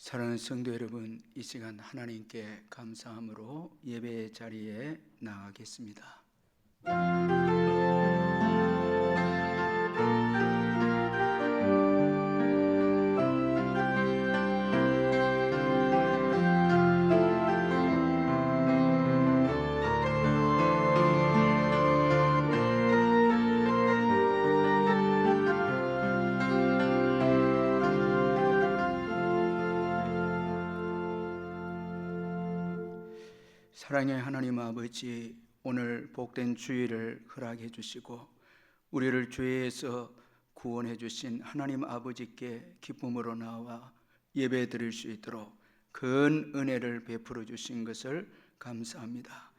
사랑하는 성도 여러분, 이 시간 하나님께 감사함으로 예배의 자리에 나가겠습니다. 사랑의 하나님 아버지, 오늘 복된 주일을 허락해 주시고 우리를 죄에서 구원해 주신 하나님 아버지께 기쁨으로 나와 예배 드릴 수 있도록 큰 은혜를 베풀어 주신 것을 감사합니다.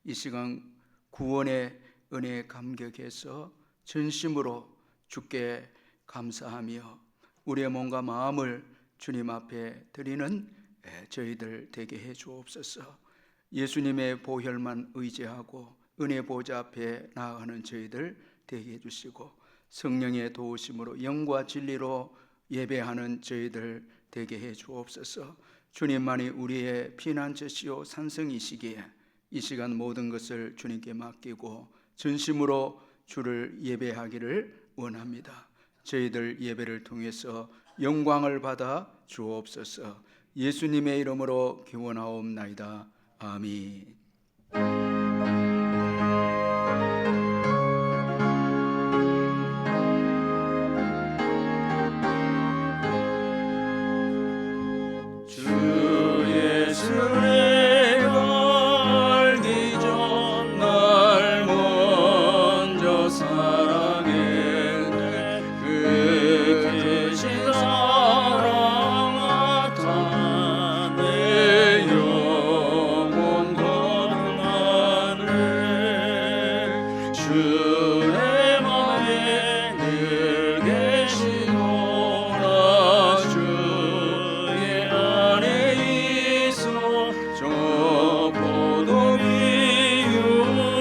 이 시간 구원의 은혜에 감격해서 전심으로 주께 감사하며 우리의 몸과 마음을 주님 앞에 드리는 저희들 되게 해 주옵소서. 예수님의 보혈만 의지하고 은혜 보좌 앞에 나아가는 저희들 되게 해주시고 성령의 도우심으로 영과 진리로 예배하는 저희들 되게 해 주옵소서. 주님만이 우리의 피난처시요 산성이시기에 이 시간 모든 것을 주님께 맡기고 전심으로 주를 예배하기를 원합니다. 저희들 예배를 통해서 영광을 받아 주옵소서. 예수님의 이름으로 기원하옵나이다. 아멘. 주 예수를 알기 전 날 먼저 사랑했네. 그 크신 사랑 나타내 영원 거듭나네. 주의 맘에 늘 계시노라. 주의 안에 있어 저 포도비유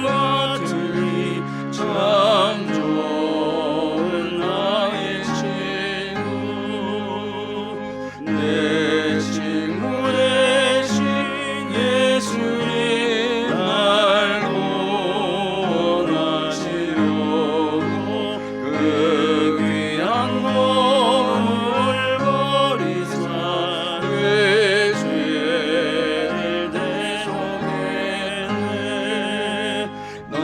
같으니 참 좋은 나의 친구. 내 친구 대신 예수님 날 구원하시려고 그 귀한 몸을 버리사 내 죄를 대속했네. 나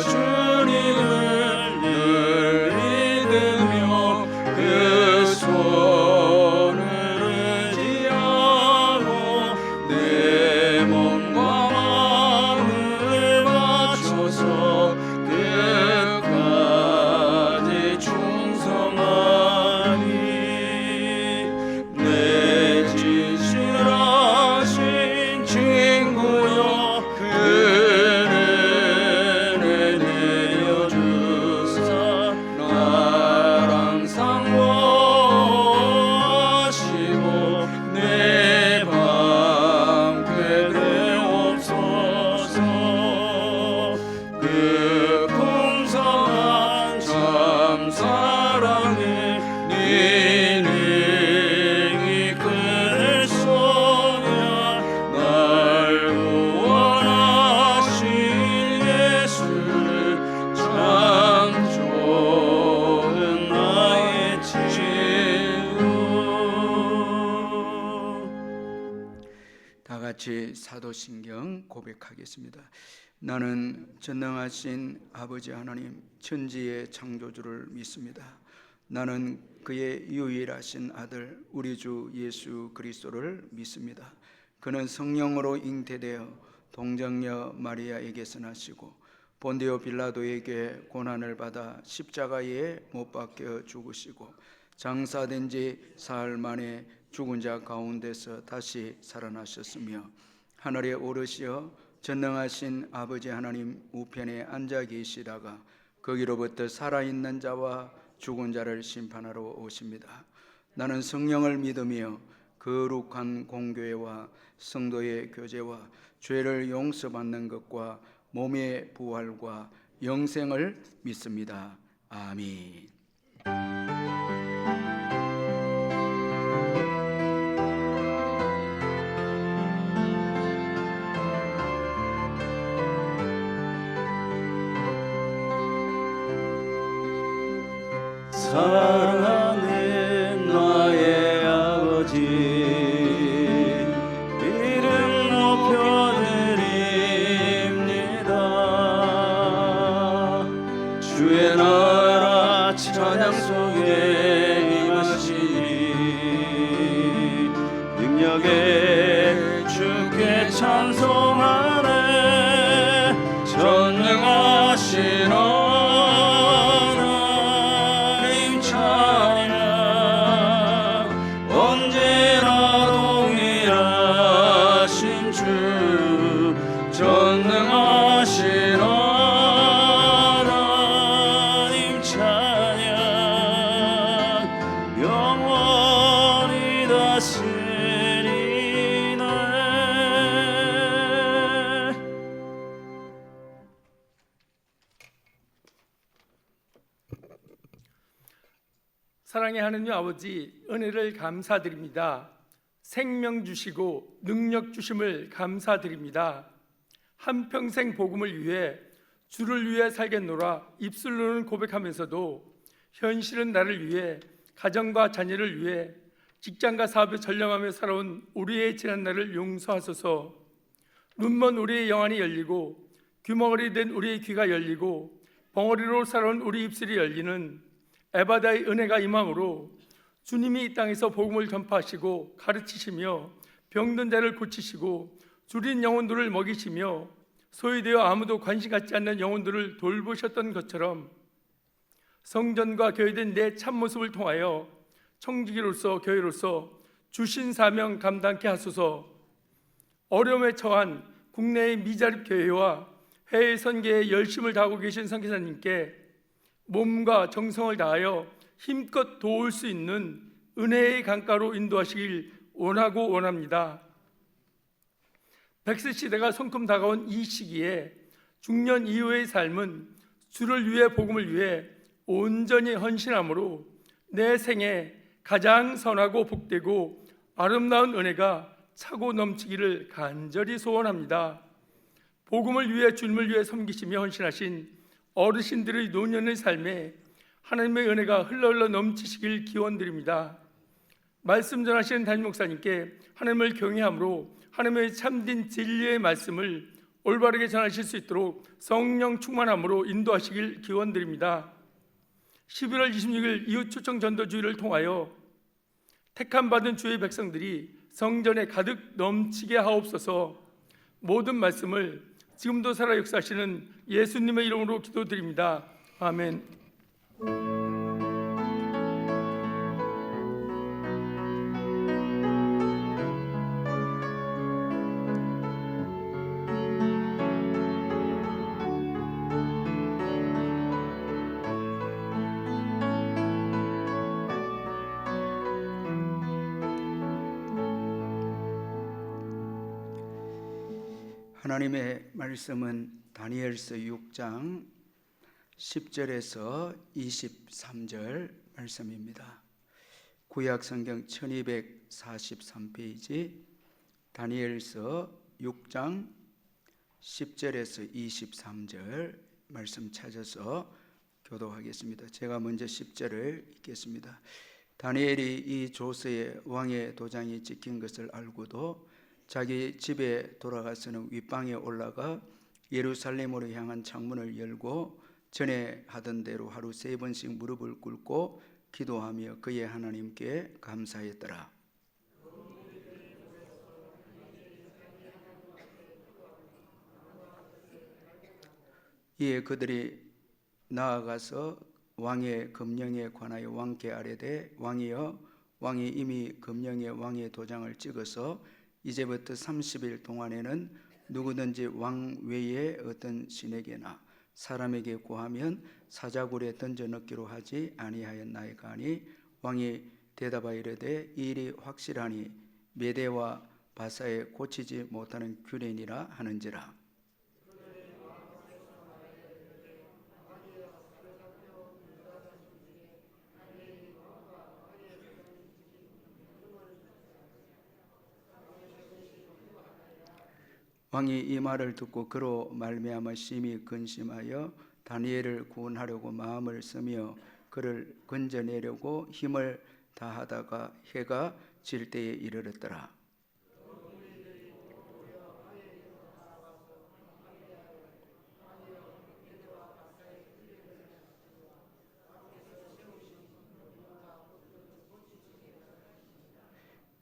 주님을 늘 믿으며 그 손을 의지하고 내 몸과 마음을 맞춰서 끝까지 충성하니. 내 진실하신 친구여 은혜를 내려주사 나랑 상호하시고 내 방패 되옵소서. 그 풍성한 참 사랑에 네 능이 끈을 쏘냐. 날 구원하신 예수를 참 좋은 나의 친구. 다 같이 사도신경 고백하겠습니다. 나는 전능하신 아버지 하나님 천지의 창조주를 믿습니다. 나는 그의 유일하신 아들 우리 주 예수 그리스도를 믿습니다. 그는 성령으로 잉태되어 동정녀 마리아에게서 나시고 본디오 빌라도에게 고난을 받아 십자가에 못 박혀 죽으시고 장사된 지 사흘 만에 죽은 자 가운데서 다시 살아나셨으며 하늘에 오르시어 전능하신 아버지 하나님 우편에 앉아 계시다가 거기로부터 살아있는 자와 죽은 자를 심판하러 오십니다. 나는 성령을 믿으며 거룩한 공교회와 성도의 교제와 죄를 용서받는 것과 몸의 부활과 영생을 믿습니다. 아멘. 사랑하는 나의 아버지, 이름 높여드립니다. 주의 나라 찬양 속에 임하시니 능력에 주께 찬송하네. 전능하신 하나님 찬양, 언제나 동일하신 주, 전능하신 하나님 찬양, 영원히 다스리네. 사랑의 하느님 아버지, 은혜를 감사드립니다. 생명 주시고 능력 주심을 감사드립니다. 한평생 복음을 위해 주를 위해 살겠노라 입술로는 고백하면서도 현실은 나를 위해, 가정과 자녀를 위해, 직장과 사업에 전념하며 살아온 우리의 지난 날을 용서하소서. 눈먼 우리의 영안이 열리고 귀머거리 된 우리의 귀가 열리고 벙어리로 살아온 우리 입술이 열리는 에바다의 은혜가 임함으로 주님이 이 땅에서 복음을 전파하시고 가르치시며 병든 자를 고치시고 줄인 영혼들을 먹이시며 소외되어 아무도 관심 갖지 않는 영혼들을 돌보셨던 것처럼 성전과 교회된 내 참모습을 통하여 청지기로서 교회로서 주신 사명 감당케 하소서. 어려움에 처한 국내의 미자립 교회와 해외 선교에 열심을 다하고 계신 선교사님께 몸과 정성을 다하여 힘껏 도울 수 있는 은혜의 강가로 인도하시길 원하고 원합니다. 100세 시대가 손금 다가온 이 시기에 중년 이후의 삶은 주를 위해, 복음을 위해 온전히 헌신함으로 내 생에 가장 선하고 복되고 아름다운 은혜가 차고 넘치기를 간절히 소원합니다. 복음을 위해, 주님을 위해 섬기시며 헌신하신 어르신들의 노년의 삶에 하나님의 은혜가 흘러 넘치시길 기원드립니다. 말씀 전하시는 담임 목사님께 하나님을 경외함으로 하나님의 참된 진리의 말씀을 올바르게 전하실 수 있도록 성령 충만함으로 인도하시길 기원드립니다. 11월 26일 이웃 초청 전도주의를 통하여 택함 받은 주의 백성들이 성전에 가득 넘치게 하옵소서. 모든 말씀을 지금도 살아 역사하시는 예수님의 이름으로 기도드립니다. 아멘. 하나님의 말씀은 다니엘서 6장 10절에서 23절 말씀입니다. 구약 성경 1243페이지 다니엘서 6장 10절에서 23절 말씀 찾아서 교독하겠습니다. 제가 먼저 10절을 읽겠습니다. 다니엘이 이 조서에 왕의 도장이 찍힌 것을 알고도 자기 집에 돌아가서는 윗방에 올라가 예루살렘으로 향한 창문을 열고 전에 하던 대로 하루 3번씩 무릎을 꿇고 기도하며 그의 하나님께 감사했더라. 이에 그들이 나아가서 왕의 금령에 관하여 왕께 아뢰되 왕이여, 왕이 이미 금령에 왕의 도장을 찍어서 이제부터 30일 동안에는 누구든지 왕 외에 어떤 신에게나 사람에게 구하면 사자굴에 던져 넣기로 하지 아니하였나이까 하니 왕이 대답하여 이르되 이 일이 확실하니 메대와 바사에 고치지 못하는 규례니라 하는지라. 왕이 이 말을 듣고 그로 말미암아 심히 근심하여 다니엘을 구원하려고 마음을 쓰며 그를 건져내려고 힘을 다하다가 해가 질 때에 이르렀더라.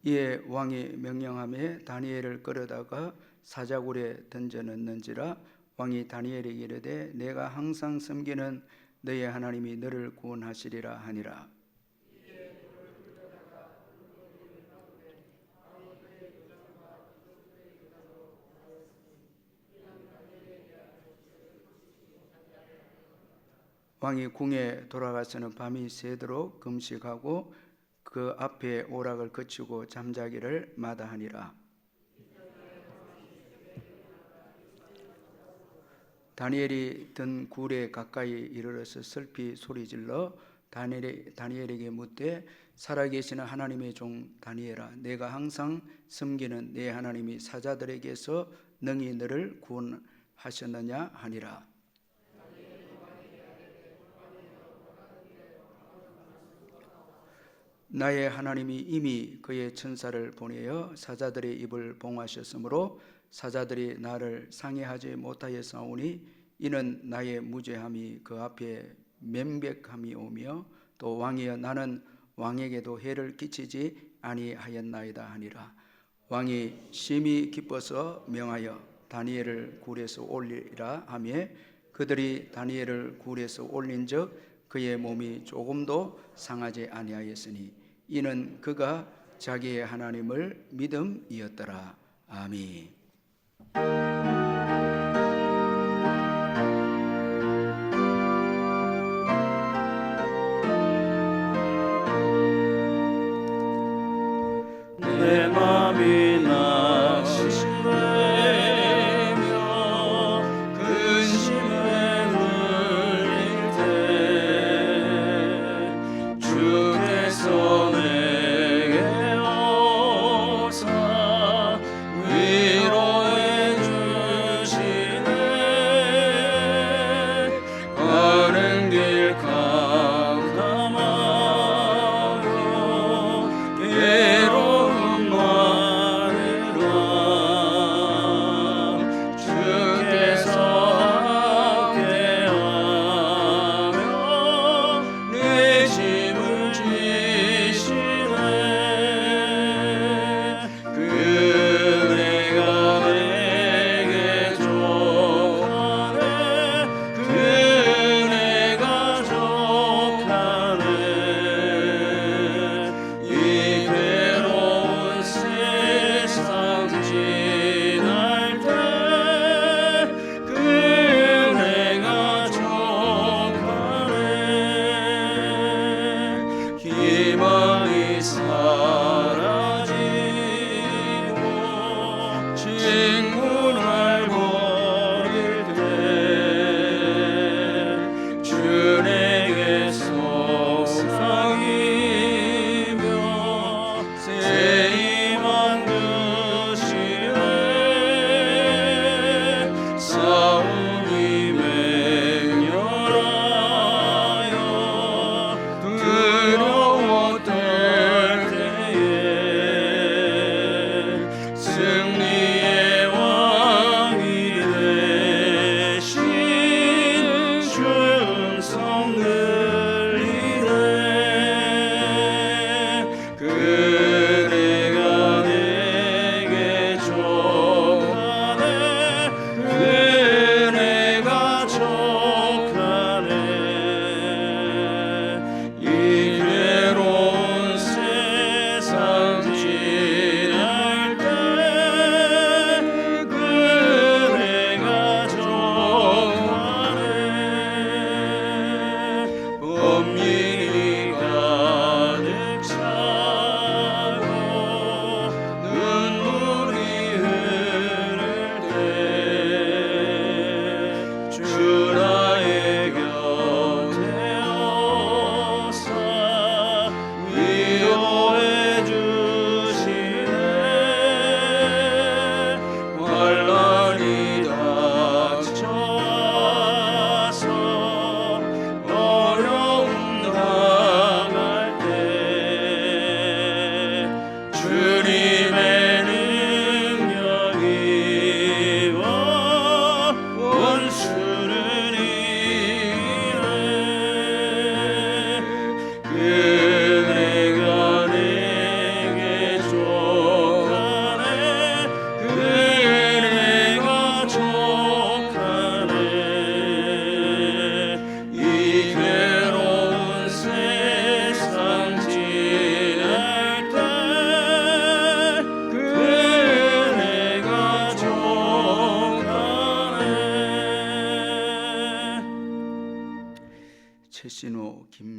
이에 왕이 명령하며 다니엘을 끌어다가 사자굴에 던져 넣는지라. 왕이 다니엘에게 이르되 내가 항상 섬기는 너의 하나님이 너를 구원하시리라 하니라. 왕이 궁에 돌아가서는 밤이 새도록 금식하고 그 앞에 오락을 거치고 잠자기를 마다하니라. 다니엘이 든 굴에 가까이 이르러서 슬피 소리질러 다니엘에게 묻되 살아계시는 하나님의 종 다니엘아, 내가 항상 섬기는 내 하나님이 사자들에게서 능히 너를 구원하셨느냐 하니라. 나의 하나님이 이미 그의 천사를 보내어 사자들의 입을 봉하셨으므로 사자들이 나를 상해하지 못하였사오니 이는 나의 무죄함이 그 앞에 명백함이오며 또 왕이여 나는 왕에게도 해를 끼치지 아니하였나이다 하니라. 왕이 심히 기뻐서 명하여 다니엘을 굴에서 올리라 하며 그들이 다니엘을 굴에서 올린즉 그의 몸이 조금도 상하지 아니하였으니 이는 그가 자기의 하나님을 믿음이었더라. 아멘. 내 맘이 낙심되며 근심에 눌릴 때 주께서 내게 오사 위로해 주시네.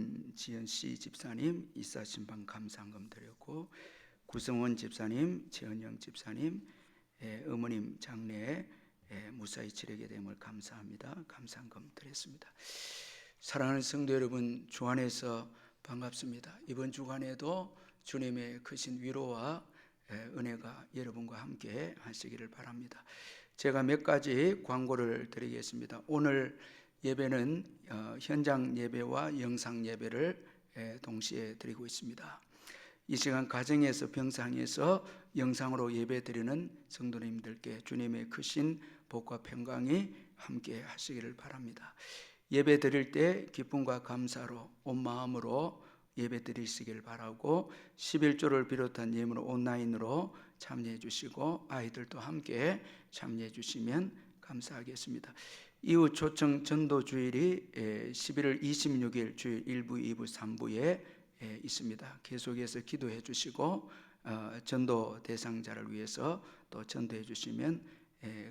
권지연 씨 집사님 이사 신방 감사헌금 드렸고, 구성원 집사님, 최은영 집사님, 어머님 장례에 무사히 치르게 됨을 감사합니다. 감사헌금 드렸습니다. 사랑하는 성도 여러분, 주 안에서 반갑습니다. 이번 주간에도 주님의 크신 위로와 은혜가 여러분과 함께 하시기를 바랍니다. 제가 몇 가지 광고를 드리겠습니다. 오늘 예배는 현장 예배와 영상 예배를 동시에 드리고 있습니다. 이 시간 가정에서 병상에서 영상으로 예배 드리는 성도님들께 주님의 크신 복과 평강이 함께 하시기를 바랍니다. 예배 드릴 때 기쁨과 감사로 온 마음으로 예배 드리시길 바라고, 11조를 비롯한 예물 온라인으로 참여해 주시고 아이들도 함께 참여해 주시면 감사하겠습니다. 이후 초청 전도 주일이 11월 26일 주일 1부, 2부, 3부에 있습니다. 계속해서 기도해 주시고 전도 대상자를 위해서 또 전도해 주시면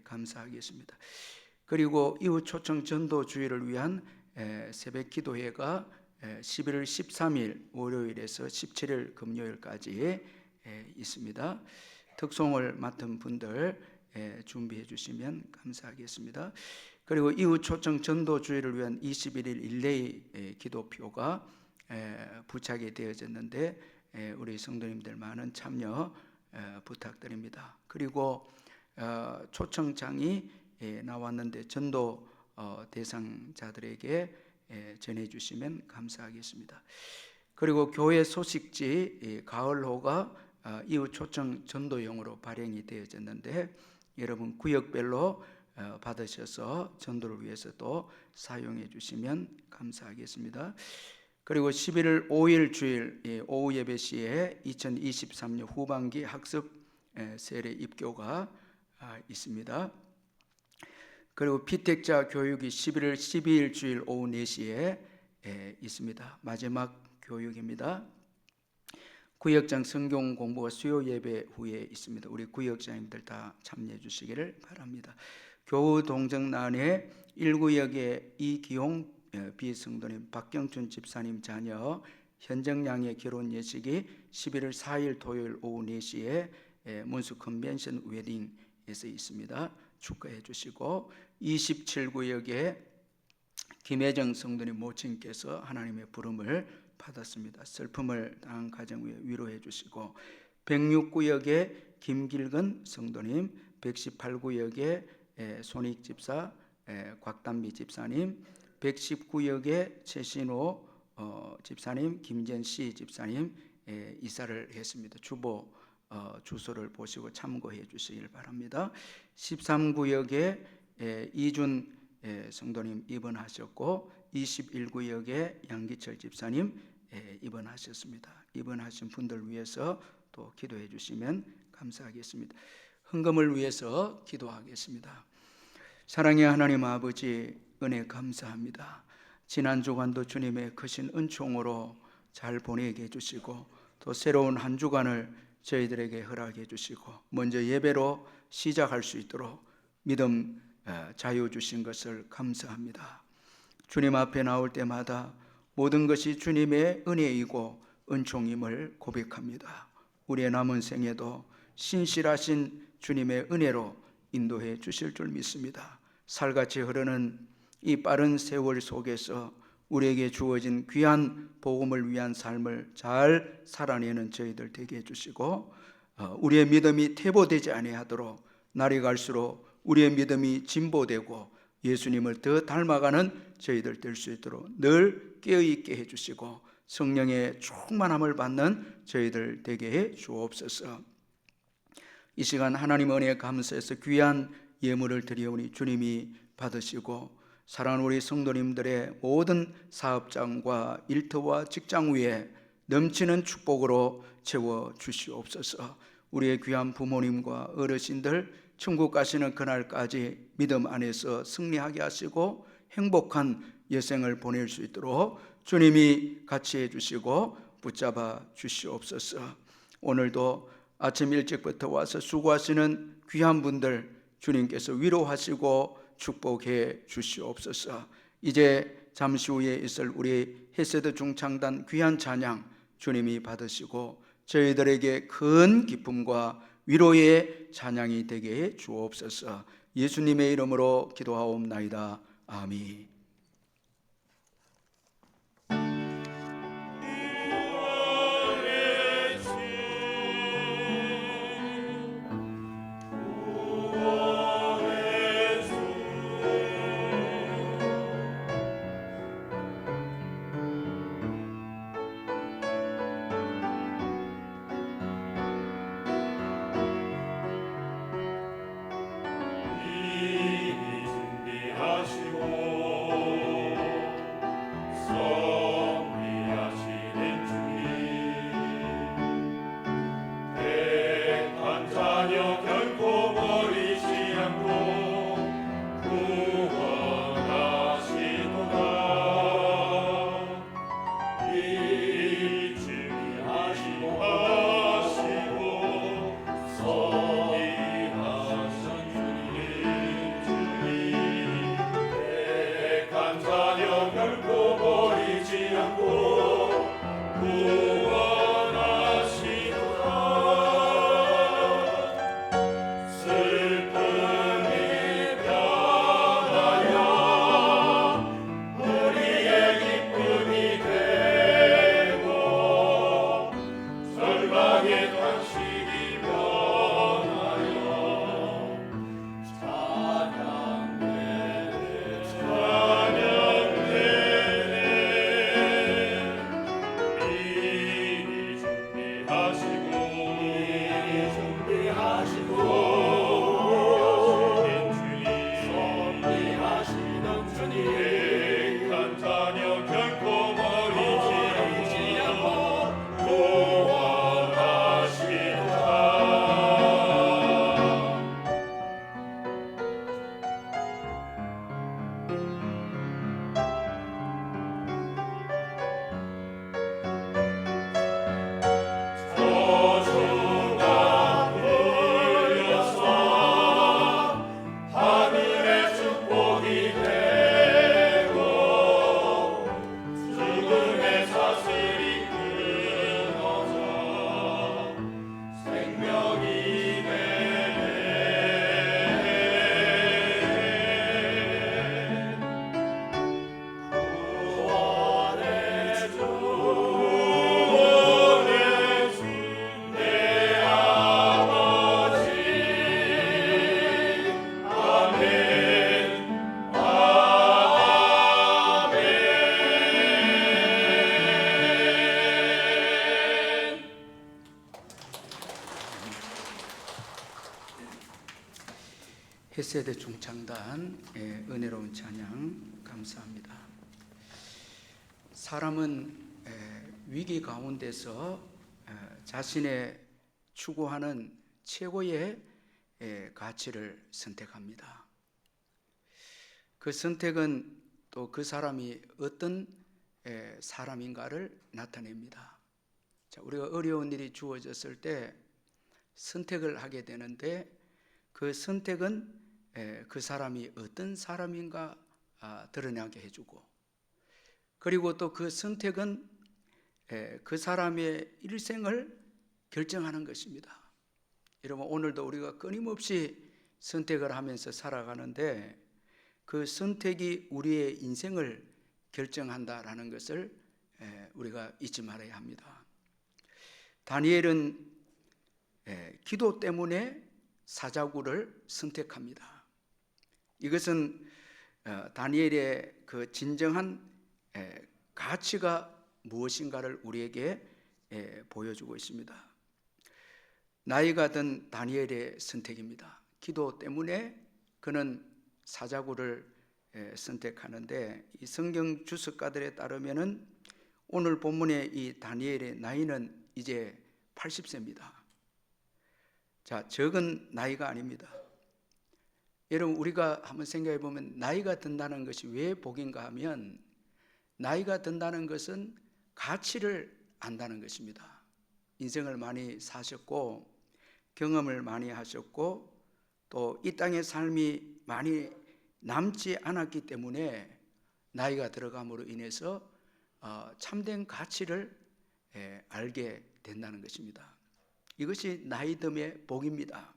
감사하겠습니다. 그리고 이후 초청 전도 주일을 위한 새벽 기도회가 11월 13일 월요일에서 17일 금요일까지 있습니다. 특송을 맡은 분들 준비해 주시면 감사하겠습니다. 그리고 이후 초청 전도 주일을 위한 21일 일레이 기도표가 부착이 되어졌는데 우리 성도님들 많은 참여 부탁드립니다. 그리고 초청장이 나왔는데 전도 대상자들에게 전해주시면 감사하겠습니다. 그리고 교회 소식지 가을호가 이후 초청 전도용으로 발행이 되어졌는데 여러분 구역별로 받으셔서 전도를 위해서 또 사용해 주시면 감사하겠습니다. 그리고 11월 5일 주일 오후 예배 시에 2023년 후반기 학습 세례 입교가 있습니다. 그리고 피택자 교육이 11월 12일 주일 오후 4시에 있습니다. 마지막 교육입니다. 구역장 성경 공부가 수요 예배 후에 있습니다. 우리 구역장님들 다 참여해 주시기를 바랍니다. 교우 동정란에 1구역의 이기용 비성도님, 박경춘 집사님 자녀 현정양의 결혼 예식이 11월 4일 토요일 오후 4시에 문수 컨벤션 웨딩에서 있습니다. 축하해 주시고, 27구역에 김혜정 성도님 모친께서 하나님의 부름을 받았습니다. 슬픔을 당한 가정 위에 위로해 주시고, 106구역에 김길근 성도님, 118구역에 손익 집사 곽단비 집사님, 119역에 최신호 집사님, 김전씨 집사님 이사를 했습니다. 주보 주소를 보시고 참고해 주시길 바랍니다. 13구역에 이준 성도님 입원하셨고, 21구역에 양기철 집사님 입원하셨습니다. 입원하신 분들 위해서 또 기도해 주시면 감사하겠습니다. 헌금을 위해서 기도하겠습니다. 사랑의 하나님 아버지, 은혜 감사합니다. 지난 주간도 주님의 크신 은총으로 잘 보내게 해주시고, 또 새로운 한 주간을 저희들에게 허락해 주시고, 먼저 예배로 시작할 수 있도록 믿음 자유 주신 것을 감사합니다. 주님 앞에 나올 때마다 모든 것이 주님의 은혜이고 은총임을 고백합니다. 우리의 남은 생에도 신실하신 주님의 은혜로 인도해 주실 줄 믿습니다. 살같이 흐르는 이 빠른 세월 속에서 우리에게 주어진 귀한 복음을 위한 삶을 잘 살아내는 저희들 되게 해주시고, 우리의 믿음이 퇴보되지 아니하도록 날이 갈수록 우리의 믿음이 진보되고 예수님을 더 닮아가는 저희들 될 수 있도록 늘 깨어있게 해주시고, 성령의 충만함을 받는 저희들 되게 해 주옵소서. 이 시간 하나님 은혜에 감사해서 귀한 예물을 드리오니 주님이 받으시고, 사랑하는 우리 성도님들의 모든 사업장과 일터와 직장 위에 넘치는 축복으로 채워 주시옵소서. 우리의 귀한 부모님과 어르신들 천국 가시는 그날까지 믿음 안에서 승리하게 하시고 행복한 여생을 보낼 수 있도록 주님이 같이 해주시고 붙잡아 주시옵소서. 오늘도 아침 일찍부터 와서 수고하시는 귀한 분들 주님께서 위로하시고 축복해 주시옵소서. 이제 잠시 후에 있을 우리 헤세드 중창단 귀한 찬양 주님이 받으시고 저희들에게 큰 기쁨과 위로의 찬양이 되게 해 주옵소서. 예수님의 이름으로 기도하옵나이다. 아멘. 헤세드 중창단의 은혜로운 찬양 감사합니다. 사람은 위기 가운데서 자신의 추구하는 최고의 가치를 선택합니다. 그 선택은 또 그 사람이 어떤 사람인가를 나타냅니다. 자, 우리가 어려운 일이 주어졌을 때 선택을 하게 되는데 그 선택은 그 사람이 어떤 사람인가 드러나게 해주고, 그리고 또 그 선택은 그 사람의 일생을 결정하는 것입니다. 여러분, 오늘도 우리가 끊임없이 선택을 하면서 살아가는데 그 선택이 우리의 인생을 결정한다라는 것을 우리가 잊지 말아야 합니다. 다니엘은 기도 때문에 사자굴을 선택합니다. 이것은 다니엘의 그 진정한 가치가 무엇인가를 우리에게 보여주고 있습니다. 나이가 든 다니엘의 선택입니다. 기도 때문에 그는 사자굴을 선택하는데, 이 성경 주석가들에 따르면은 오늘 본문의 이 다니엘의 나이는 이제 80세입니다. 자, 적은 나이가 아닙니다. 여러분, 우리가 한번 생각해 보면 나이가 든다는 것이 왜 복인가 하면, 나이가 든다는 것은 가치를 안다는 것입니다. 인생을 많이 사셨고 경험을 많이 하셨고 또 이 땅의 삶이 많이 남지 않았기 때문에 나이가 들어감으로 인해서 참된 가치를 알게 된다는 것입니다. 이것이 나이듦의 복입니다.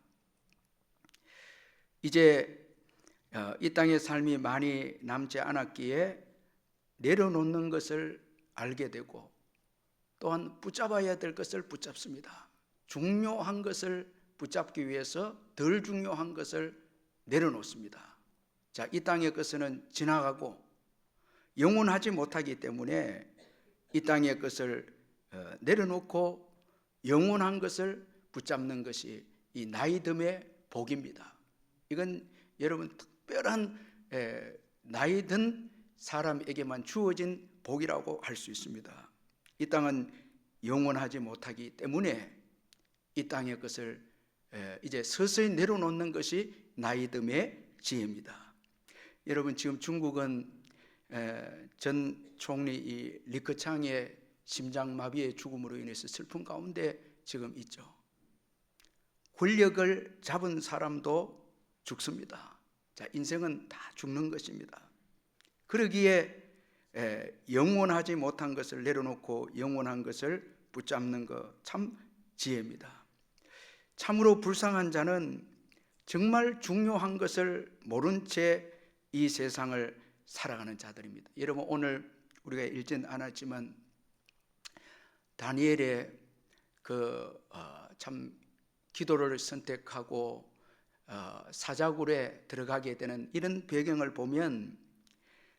이제 이 땅의 삶이 많이 남지 않았기에 내려놓는 것을 알게 되고, 또한 붙잡아야 될 것을 붙잡습니다. 중요한 것을 붙잡기 위해서 덜 중요한 것을 내려놓습니다. 자, 이 땅의 것은 지나가고 영원하지 못하기 때문에 이 땅의 것을 내려놓고 영원한 것을 붙잡는 것이 이 나이듦의 복입니다. 이건 여러분 특별한 나이 든 사람에게만 주어진 복이라고 할 수 있습니다. 이 땅은 영원하지 못하기 때문에 이 땅의 것을 이제 서서히 내려놓는 것이 나이듦의 지혜입니다. 여러분, 지금 중국은 전 총리 이 리커창의 심장마비의 죽음으로 인해서 슬픔 가운데 지금 있죠. 권력을 잡은 사람도 죽습니다. 자, 인생은 다 죽는 것입니다. 그러기에 영원하지 못한 것을 내려놓고 영원한 것을 붙잡는 것, 참 지혜입니다. 참으로 불쌍한 자는 정말 중요한 것을 모른 채 이 세상을 살아가는 자들입니다. 여러분, 오늘 우리가 읽진 않았지만 다니엘의 참 기도를 선택하고 사자굴에 들어가게 되는 이런 배경을 보면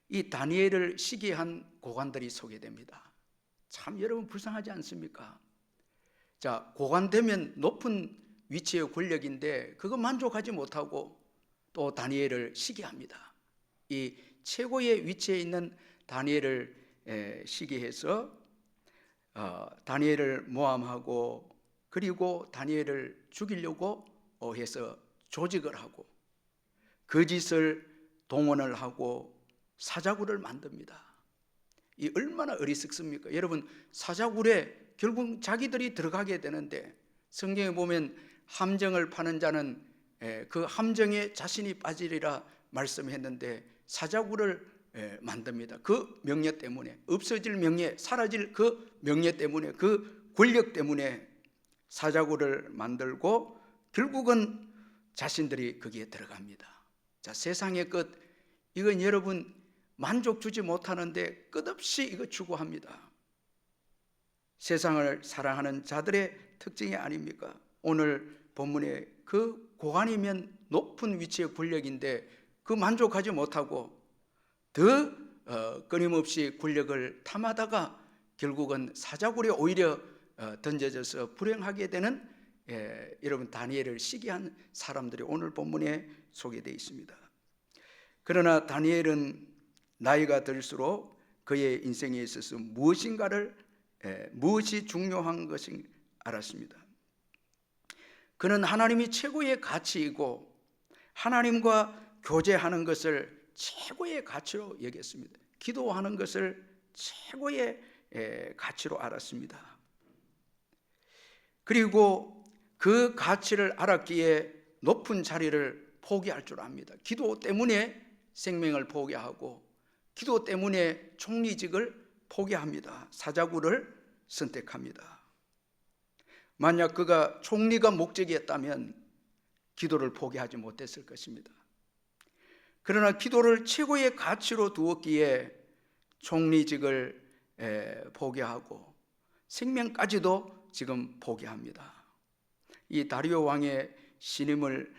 이 다니엘을 시기한 고관들이 소개됩니다. 참 여러분 불쌍하지 않습니까? 자, 고관되면 높은 위치의 권력인데 그거 만족하지 못하고 또 다니엘을 시기합니다. 이 최고의 위치에 있는 다니엘을 시기해서 다니엘을 모함하고, 그리고 다니엘을 죽이려고 해서 조직을 하고 거짓을 동원을 하고 사자굴을 만듭니다. 이 얼마나 어리석습니까? 여러분, 사자굴에 결국 자기들이 들어가게 되는데 성경에 보면 함정을 파는 자는 그 함정에 자신이 빠지리라 말씀했는데 사자굴을 만듭니다. 그 명예 때문에, 없어질 명예, 사라질 그 명예 때문에, 그 권력 때문에 사자굴을 만들고 결국은 자신들이 거기에 들어갑니다. 자, 세상의 것, 이건 여러분 만족 주지 못하는데 끝없이 이거 추구합니다. 세상을 사랑하는 자들의 특징이 아닙니까? 오늘 본문에 그 고관이면 높은 위치의 권력인데 그 만족하지 못하고 더 끊임없이 권력을 탐하다가 결국은 사자굴에 오히려 던져져서 불행하게 되는 여러분 다니엘을 시기한 사람들이 오늘 본문에 소개되어 있습니다. 그러나 다니엘은 나이가 들수록 그의 인생에 있어서 무엇이 중요한 것인지 알았습니다. 그는 하나님이 최고의 가치이고 하나님과 교제하는 것을 최고의 가치로 여겼습니다. 기도하는 것을 최고의 가치로 알았습니다. 그리고 그 가치를 알았기에 높은 자리를 포기할 줄 압니다. 기도 때문에 생명을 포기하고 기도 때문에 총리직을 포기합니다. 사자굴을 선택합니다. 만약 그가 총리가 목적이었다면 기도를 포기하지 못했을 것입니다. 그러나 기도를 최고의 가치로 두었기에 총리직을 포기하고 생명까지도 지금 포기합니다. 이 다리오 왕의 신임을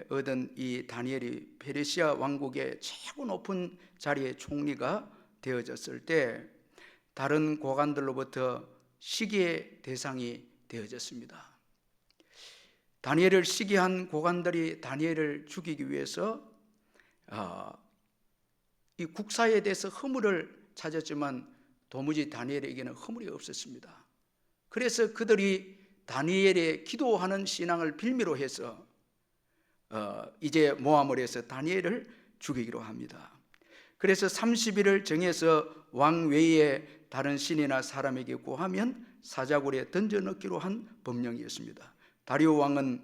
얻은 이 다니엘이 페르시아 왕국의 최고 높은 자리의 총리가 되어졌을 때 다른 고관들로부터 시기의 대상이 되어졌습니다. 다니엘을 시기한 고관들이 다니엘을 죽이기 위해서 이 국사에 대해서 허물을 찾았지만 도무지 다니엘에게는 허물이 없었습니다. 그래서 그들이 다니엘의 기도하는 신앙을 빌미로 해서 이제 모함을 해서 다니엘을 죽이기로 합니다. 그래서 30일을 정해서 왕 외에 다른 신이나 사람에게 고하면 사자굴에 던져넣기로 한 법령이었습니다. 다리오 왕은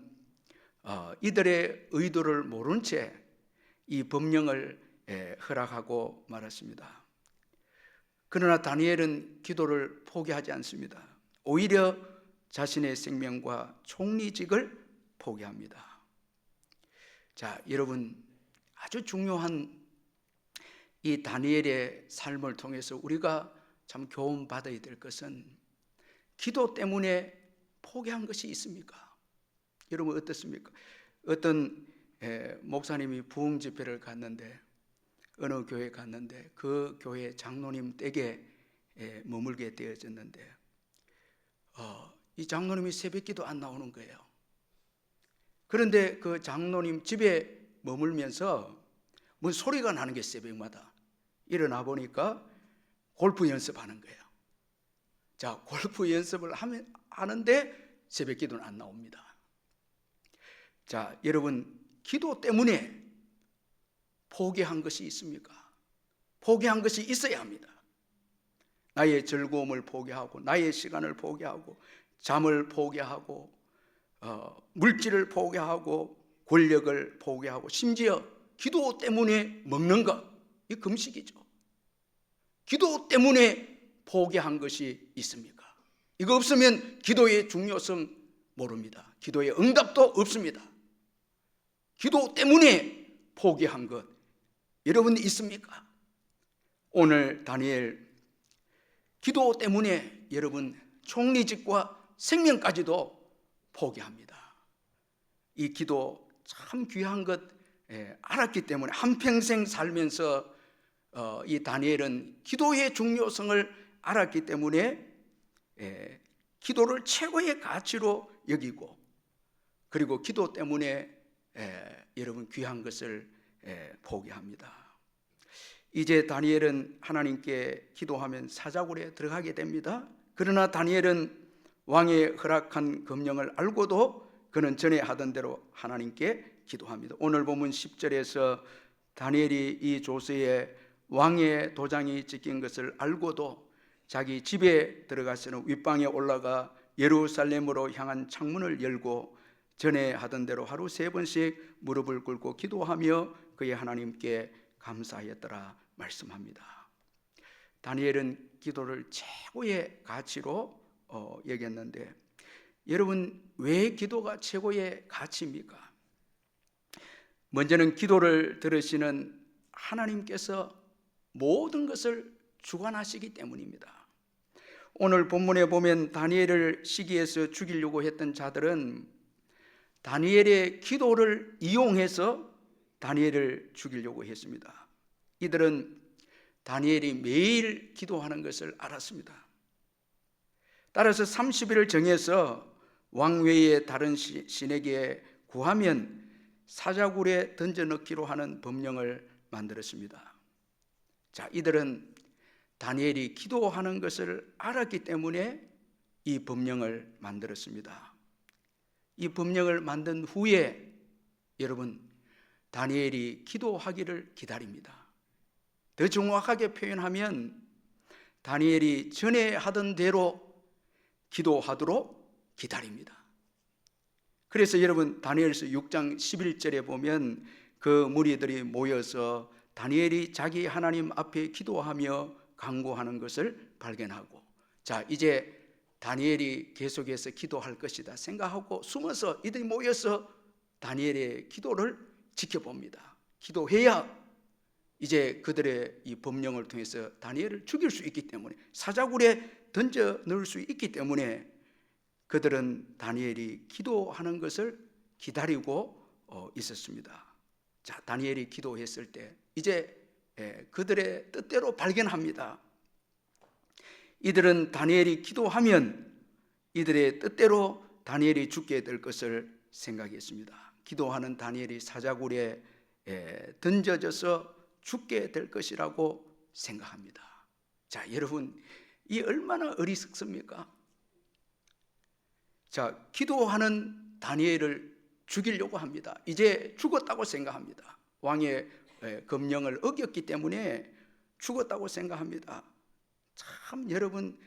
이들의 의도를 모른 채 이 법령을 허락하고 말았습니다. 그러나 다니엘은 기도를 포기하지 않습니다. 오히려 자신의 생명과 총리직을 포기합니다. 자, 여러분, 아주 중요한 이 다니엘의 삶을 통해서 우리가 참 교훈 받아야 될 것은 기도 때문에 포기한 것이 있습니까? 여러분 어떻습니까? 어떤 목사님이 부흥 집회를 갔는데, 어느 교회 갔는데 그 교회 장로님 댁에 머물게 되어졌는데 이 장로님이 새벽기도 안 나오는 거예요. 그런데 그 장로님 집에 머물면서 뭔 소리가 나는 게 새벽마다 일어나 보니까 골프 연습하는 거예요. 자, 골프 연습을 하는데 새벽기도는 안 나옵니다. 자, 여러분, 기도 때문에 포기한 것이 있습니까? 포기한 것이 있어야 합니다. 나의 즐거움을 포기하고, 나의 시간을 포기하고, 잠을 포기하고, 물질을 포기하고, 권력을 포기하고, 심지어 기도 때문에 먹는 것, 이 금식이죠. 기도 때문에 포기한 것이 있습니까? 이거 없으면 기도의 중요성 모릅니다. 기도의 응답도 없습니다. 기도 때문에 포기한 것 여러분 있습니까? 오늘 다니엘 기도 때문에 여러분 총리직과 생명까지도 포기합니다. 이 기도 참 귀한 것 알았기 때문에 한평생 살면서 이 다니엘은 기도의 중요성을 알았기 때문에 기도를 최고의 가치로 여기고, 그리고 기도 때문에 여러분 귀한 것을 포기합니다. 이제 다니엘은 하나님께 기도하면 사자굴에 들어가게 됩니다. 그러나 다니엘은 왕의 허락한 금령을 알고도 그는 전에 하던 대로 하나님께 기도합니다. 오늘 본문 10절에서 다니엘이 이 조서에 왕의 도장이 찍힌 것을 알고도 자기 집에 들어가서는 윗방에 올라가 예루살렘으로 향한 창문을 열고 전에 하던 대로 하루 3번씩 무릎을 꿇고 기도하며 그의 하나님께 감사하였더라 말씀합니다. 다니엘은 기도를 최고의 가치로 여겼는데, 여러분 왜 기도가 최고의 가치입니까? 먼저는 기도를 들으시는 하나님께서 모든 것을 주관하시기 때문입니다. 오늘 본문에 보면 다니엘을 시기해서 죽이려고 했던 자들은 다니엘의 기도를 이용해서 다니엘을 죽이려고 했습니다. 이들은 다니엘이 매일 기도하는 것을 알았습니다. 따라서 30일을 정해서 왕 외에 다른 신에게 구하면 사자굴에 던져 넣기로 하는 법령을 만들었습니다. 자, 이들은 다니엘이 기도하는 것을 알았기 때문에 이 법령을 만들었습니다. 이 법령을 만든 후에 여러분 다니엘이 기도하기를 기다립니다. 더 정확하게 표현하면 다니엘이 전에 하던 대로 기도하도록 기다립니다. 그래서 여러분 다니엘서 6장 11절에 보면 그 무리들이 모여서 다니엘이 자기 하나님 앞에 기도하며 간구하는 것을 발견하고, 자 이제 다니엘이 계속해서 기도할 것이다 생각하고 숨어서 이들이 모여서 다니엘의 기도를 지켜봅니다. 기도해야 이제 그들의 이 법령을 통해서 다니엘을 죽일 수 있기 때문에, 사자굴에 던져 넣을 수 있기 때문에 그들은 다니엘이 기도하는 것을 기다리고 있었습니다. 자, 다니엘이 기도했을 때 이제 그들의 뜻대로 발견합니다. 이들은 다니엘이 기도하면 이들의 뜻대로 다니엘이 죽게 될 것을 생각했습니다. 기도하는 다니엘이 사자굴에 던져져서 죽게 될 것이라고 생각합니다. 자, 여러분 이 얼마나 어리석습니까? 자, 기도하는 다니엘을 죽이려고 합니다. 이제 죽었다고 생각합니다. 왕의 금령을 어겼기 때문에 죽었다고 생각합니다. 참 여러분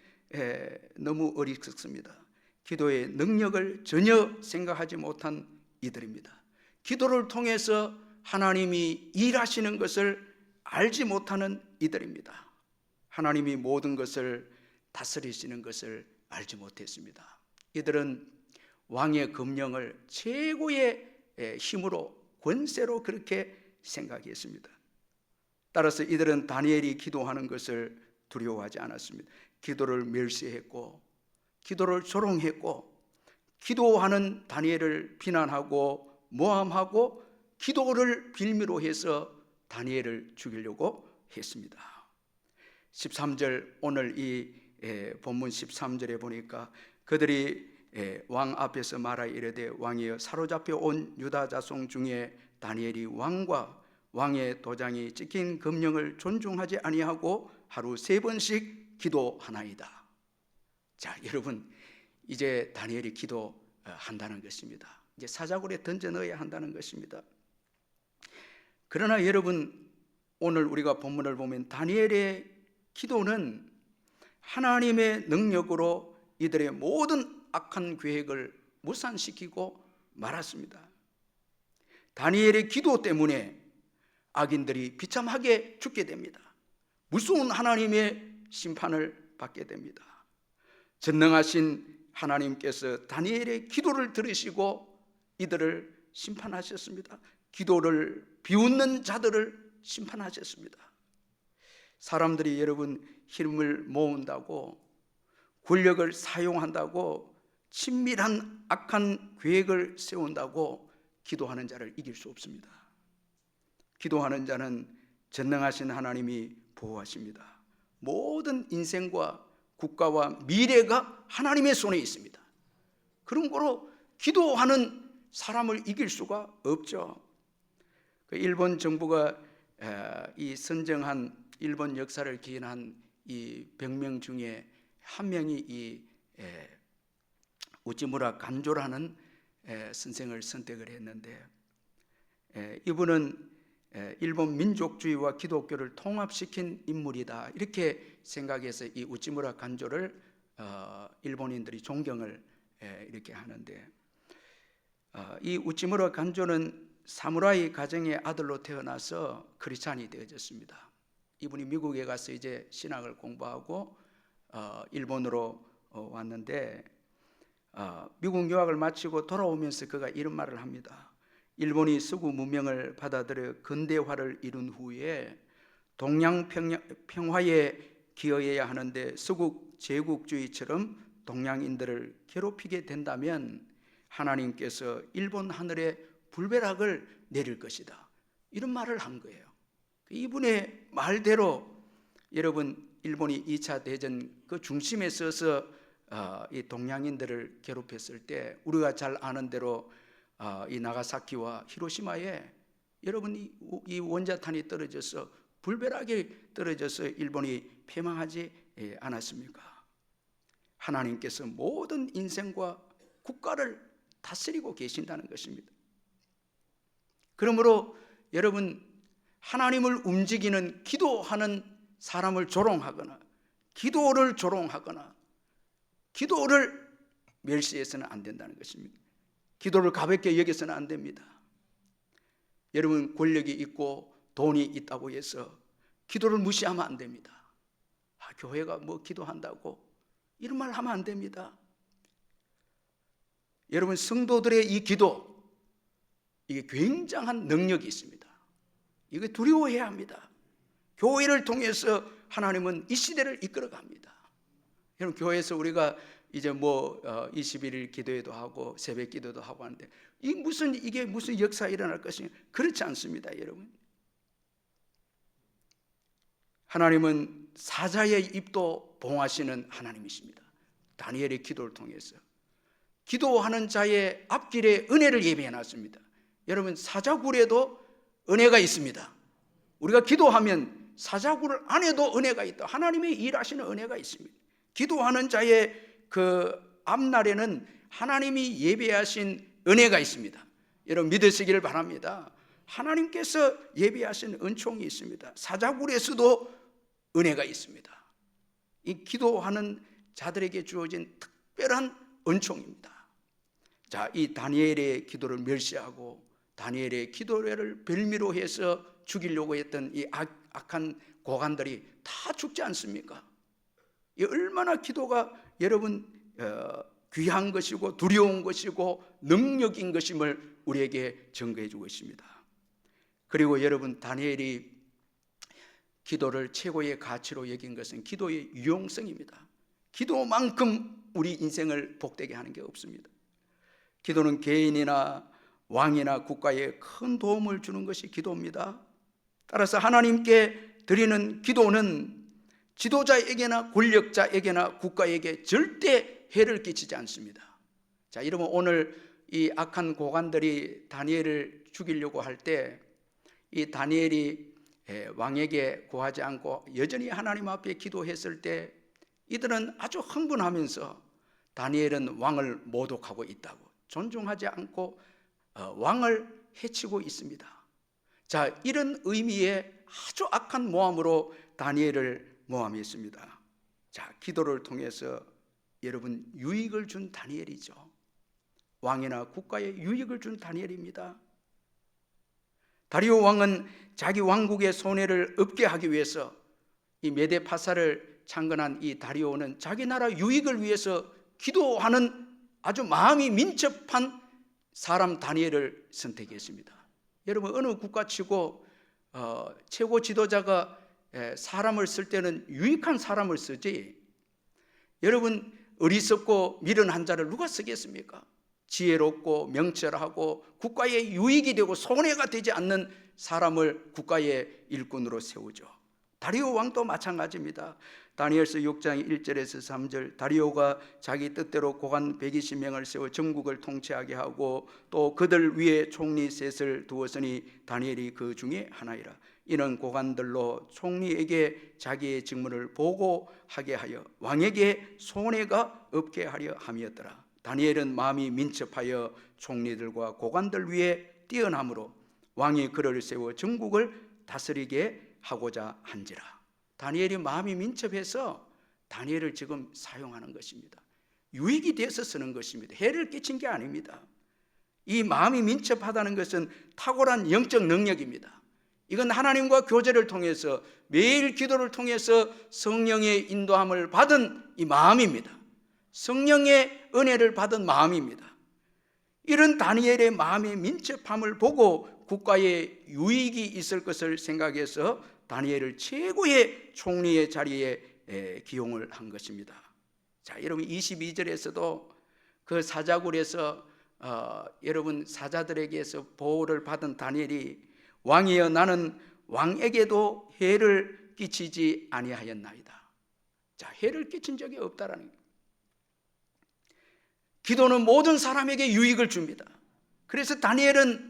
너무 어리석습니다. 기도의 능력을 전혀 생각하지 못한 이들입니다. 기도를 통해서 하나님이 일하시는 것을 알지 못하는 이들입니다. 하나님이 모든 것을 다스리시는 것을 알지 못했습니다. 이들은 왕의 금령을 최고의 힘으로 권세로 그렇게 생각했습니다. 따라서 이들은 다니엘이 기도하는 것을 두려워하지 않았습니다. 기도를 멸시했고 기도를 조롱했고 기도하는 다니엘을 비난하고 모함하고 기도를 빌미로 해서 다니엘을 죽이려고 했습니다. 13절 오늘 이 본문 13절에 보니까 그들이 왕 앞에서 말하 이르되 왕이여 사로잡혀 온 유다 자손 중에 다니엘이 왕과 왕의 도장이 찍힌 금령을 존중하지 아니하고 하루 3번씩 기도하나이다. 자, 여러분, 이제 다니엘이 기도한다는 것입니다. 이제 사자굴에 던져 넣어야 한다는 것입니다. 그러나 여러분, 오늘 우리가 본문을 보면 다니엘의 기도는 하나님의 능력으로 이들의 모든 악한 계획을 무산시키고 말았습니다. 다니엘의 기도 때문에 악인들이 비참하게 죽게 됩니다. 무서운 하나님의 심판을 받게 됩니다. 전능하신 하나님께서 다니엘의 기도를 들으시고 이들을 심판하셨습니다. 기도를 비웃는 자들을 심판하셨습니다. 사람들이 여러분 힘을 모은다고 권력을 사용한다고 친밀한 악한 계획을 세운다고 기도하는 자를 이길 수 없습니다. 기도하는 자는 전능하신 하나님이 보호하십니다. 모든 인생과 국가와 미래가 하나님의 손에 있습니다. 그런 거로 기도하는 사람을 이길 수가 없죠. 일본 정부가 이 선정한 일본 역사를 기인한 이 100명 중에 한 명이 이 우찌무라 간조라는 선생을 선택을 했는데 이분은 일본 민족주의와 기독교를 통합시킨 인물이다 이렇게 생각해서 이 우찌무라 간조를 일본인들이 존경을 이렇게 하는데 이 우찌무라 간조는 사무라이 가정의 아들로 태어나서 크리스찬이 되어졌습니다. 이분이 미국에 가서 이제 신학을 공부하고 일본으로 왔는데 미국 유학을 마치고 돌아오면서 그가 이런 말을 합니다. 일본이 서구 문명을 받아들여 근대화를 이룬 후에 동양 평화에 기여해야 하는데 서구 제국주의처럼 동양인들을 괴롭히게 된다면 하나님께서 일본 하늘에 불벼락을 내릴 것이다. 이런 말을 한 거예요. 이분의 말대로 여러분 일본이 2차 대전 그 중심에 서서 이 동양인들을 괴롭혔을 때 우리가 잘 아는 대로 이 나가사키와 히로시마에 여러분 이 원자탄이 떨어져서 불벼락이 떨어져서 일본이 패망하지 않았습니까? 하나님께서 모든 인생과 국가를 다스리고 계신다는 것입니다. 그러므로 여러분 하나님을 움직이는 기도하는 사람을 조롱하거나 기도를 조롱하거나 기도를 멸시해서는 안 된다는 것입니다. 기도를 가볍게 여겨서는 안 됩니다. 여러분 권력이 있고 돈이 있다고 해서 기도를 무시하면 안 됩니다. 교회가 뭐 기도한다고 이런 말 하면 안 됩니다. 여러분 성도들의 이 기도 이게 굉장한 능력이 있습니다. 이거 두려워해야 합니다. 교회를 통해서 하나님은 이 시대를 이끌어갑니다. 여러분 교회에서 우리가 이제 뭐 21일 기도회도 하고 새벽 기도도 하고 하는데 이게 무슨 역사 일어날 것이냐? 그렇지 않습니다, 여러분. 하나님은 사자의 입도 봉하시는 하나님이십니다. 다니엘의 기도를 통해서 기도하는 자의 앞길에 은혜를 예비해 놨습니다. 여러분 사자굴에도 은혜가 있습니다. 우리가 기도하면 사자굴 안에도 은혜가 있다. 하나님의 일하시는 은혜가 있습니다. 기도하는 자의 그 앞날에는 하나님이 예비하신 은혜가 있습니다. 여러분 믿으시기를 바랍니다. 하나님께서 예비하신 은총이 있습니다. 사자굴에서도 은혜가 있습니다. 이 기도하는 자들에게 주어진 특별한 은총입니다. 자, 이 다니엘의 기도를 멸시하고 다니엘의 기도를 별미로 해서 죽이려고 했던 이 악한 고관들이 다 죽지 않습니까? 이 얼마나 기도가 여러분 귀한 것이고 두려운 것이고 능력인 것임을 우리에게 증거해 주고 있습니다. 그리고 여러분, 다니엘이 기도를 최고의 가치로 여긴 것은 기도의 유용성입니다. 기도만큼 우리 인생을 복되게 하는 게 없습니다. 기도는 개인이나 왕이나 국가에 큰 도움을 주는 것이 기도입니다. 따라서 하나님께 드리는 기도는 지도자에게나 권력자에게나 국가에게 절대 해를 끼치지 않습니다. 자, 여러분, 오늘 이 악한 고관들이 다니엘을 죽이려고 할 때 이 다니엘이 왕에게 구하지 않고 여전히 하나님 앞에 기도했을 때 이들은 아주 흥분하면서 다니엘은 왕을 모독하고 있다고, 존중하지 않고 왕을 해치고 있습니다. 자, 이런 의미의 아주 악한 모함으로 다니엘을 모함했습니다. 자, 기도를 통해서 여러분 유익을 준 다니엘이죠. 왕이나 국가에 유익을 준 다니엘입니다. 다리오 왕은 자기 왕국의 손해를 없게 하기 위해서 이 메데파사를 창건한 이 다리오는 자기 나라 유익을 위해서 기도하는 아주 마음이 민첩한 사람 다니엘을 선택했습니다. 여러분, 어느 국가치고 최고 지도자가 사람을 쓸 때는 유익한 사람을 쓰지, 여러분, 어리석고 미련한 자를 누가 쓰겠습니까? 지혜롭고 명철하고 국가에 유익이 되고 손해가 되지 않는 사람을 국가의 일꾼으로 세우죠. 다리오 왕도 마찬가지입니다. 다니엘서 6장 1절에서 3절, 다리오가 자기 뜻대로 고관 120명을 세워 전국을 통치하게 하고 또 그들 위에 총리 셋을 두었으니 다니엘이 그 중에 하나이라. 이는 고관들로 총리에게 자기의 직무를 보고하게 하여 왕에게 손해가 없게 하려 함이었더라. 다니엘은 마음이 민첩하여 총리들과 고관들 위에 뛰어남으로 왕이 그를 세워 전국을 다스리게 하고자 한지라. 다니엘이 마음이 민첩해서 다니엘을 지금 사용하는 것입니다. 유익이 돼서 쓰는 것입니다. 해를 끼친 게 아닙니다. 이 마음이 민첩하다는 것은 탁월한 영적 능력입니다. 이건 하나님과 교제를 통해서 매일 기도를 통해서 성령의 인도함을 받은 이 마음입니다. 성령의 은혜를 받은 마음입니다. 이런 다니엘의 마음의 민첩함을 보고 국가에 유익이 있을 것을 생각해서 다니엘을 최고의 총리의 자리에 기용을 한 것입니다. 자, 여러분, 22절에서도 그 사자굴에서 여러분 사자들에게서 보호를 받은 다니엘이 왕이여 나는 왕에게도 해를 끼치지 아니하였나이다. 자, 해를 끼친 적이 없다라는 거예요. 기도는 모든 사람에게 유익을 줍니다. 그래서 다니엘은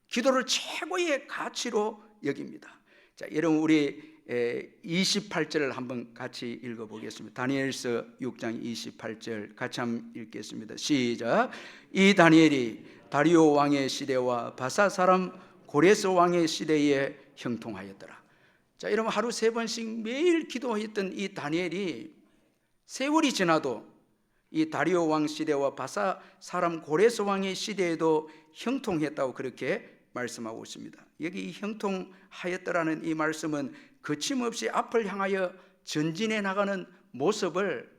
기도를 최고의 가치로 여깁니다. 자, 여러분, 우리 28절을 한번 같이 읽어보겠습니다. 다니엘서 6장 28절 같이 한번 읽겠습니다. 시작. 이 다니엘이 다리오 왕의 시대와 바사 사람 고레스 왕의 시대에 형통하였더라. 자, 여러분, 하루 3번씩 매일 기도했던 이 다니엘이 세월이 지나도 이 다리오 왕 시대와 바사 사람 고레스 왕의 시대에도 형통했다고 그렇게 말씀하고 있습니다. 여기 이 형통하였더라는 이 말씀은 거침없이 앞을 향하여 전진해 나가는 모습을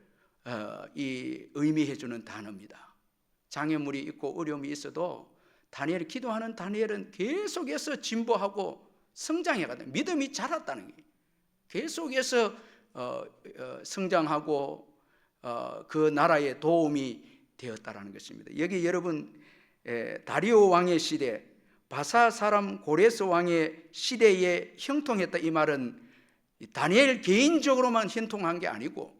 의미해 주는 단어입니다. 장애물이 있고 어려움이 있어도 다니엘이 기도하는 다니엘은 계속해서 진보하고 성장해가다 믿음이 자랐다는 게 계속해서 성장하고 그 나라에 도움이 되었다라는 것입니다. 여기 여러분 다리오 왕의 시대, 바사 사람 고레스 왕의 시대에 형통했다 이 말은 다니엘 개인적으로만 형통한 게 아니고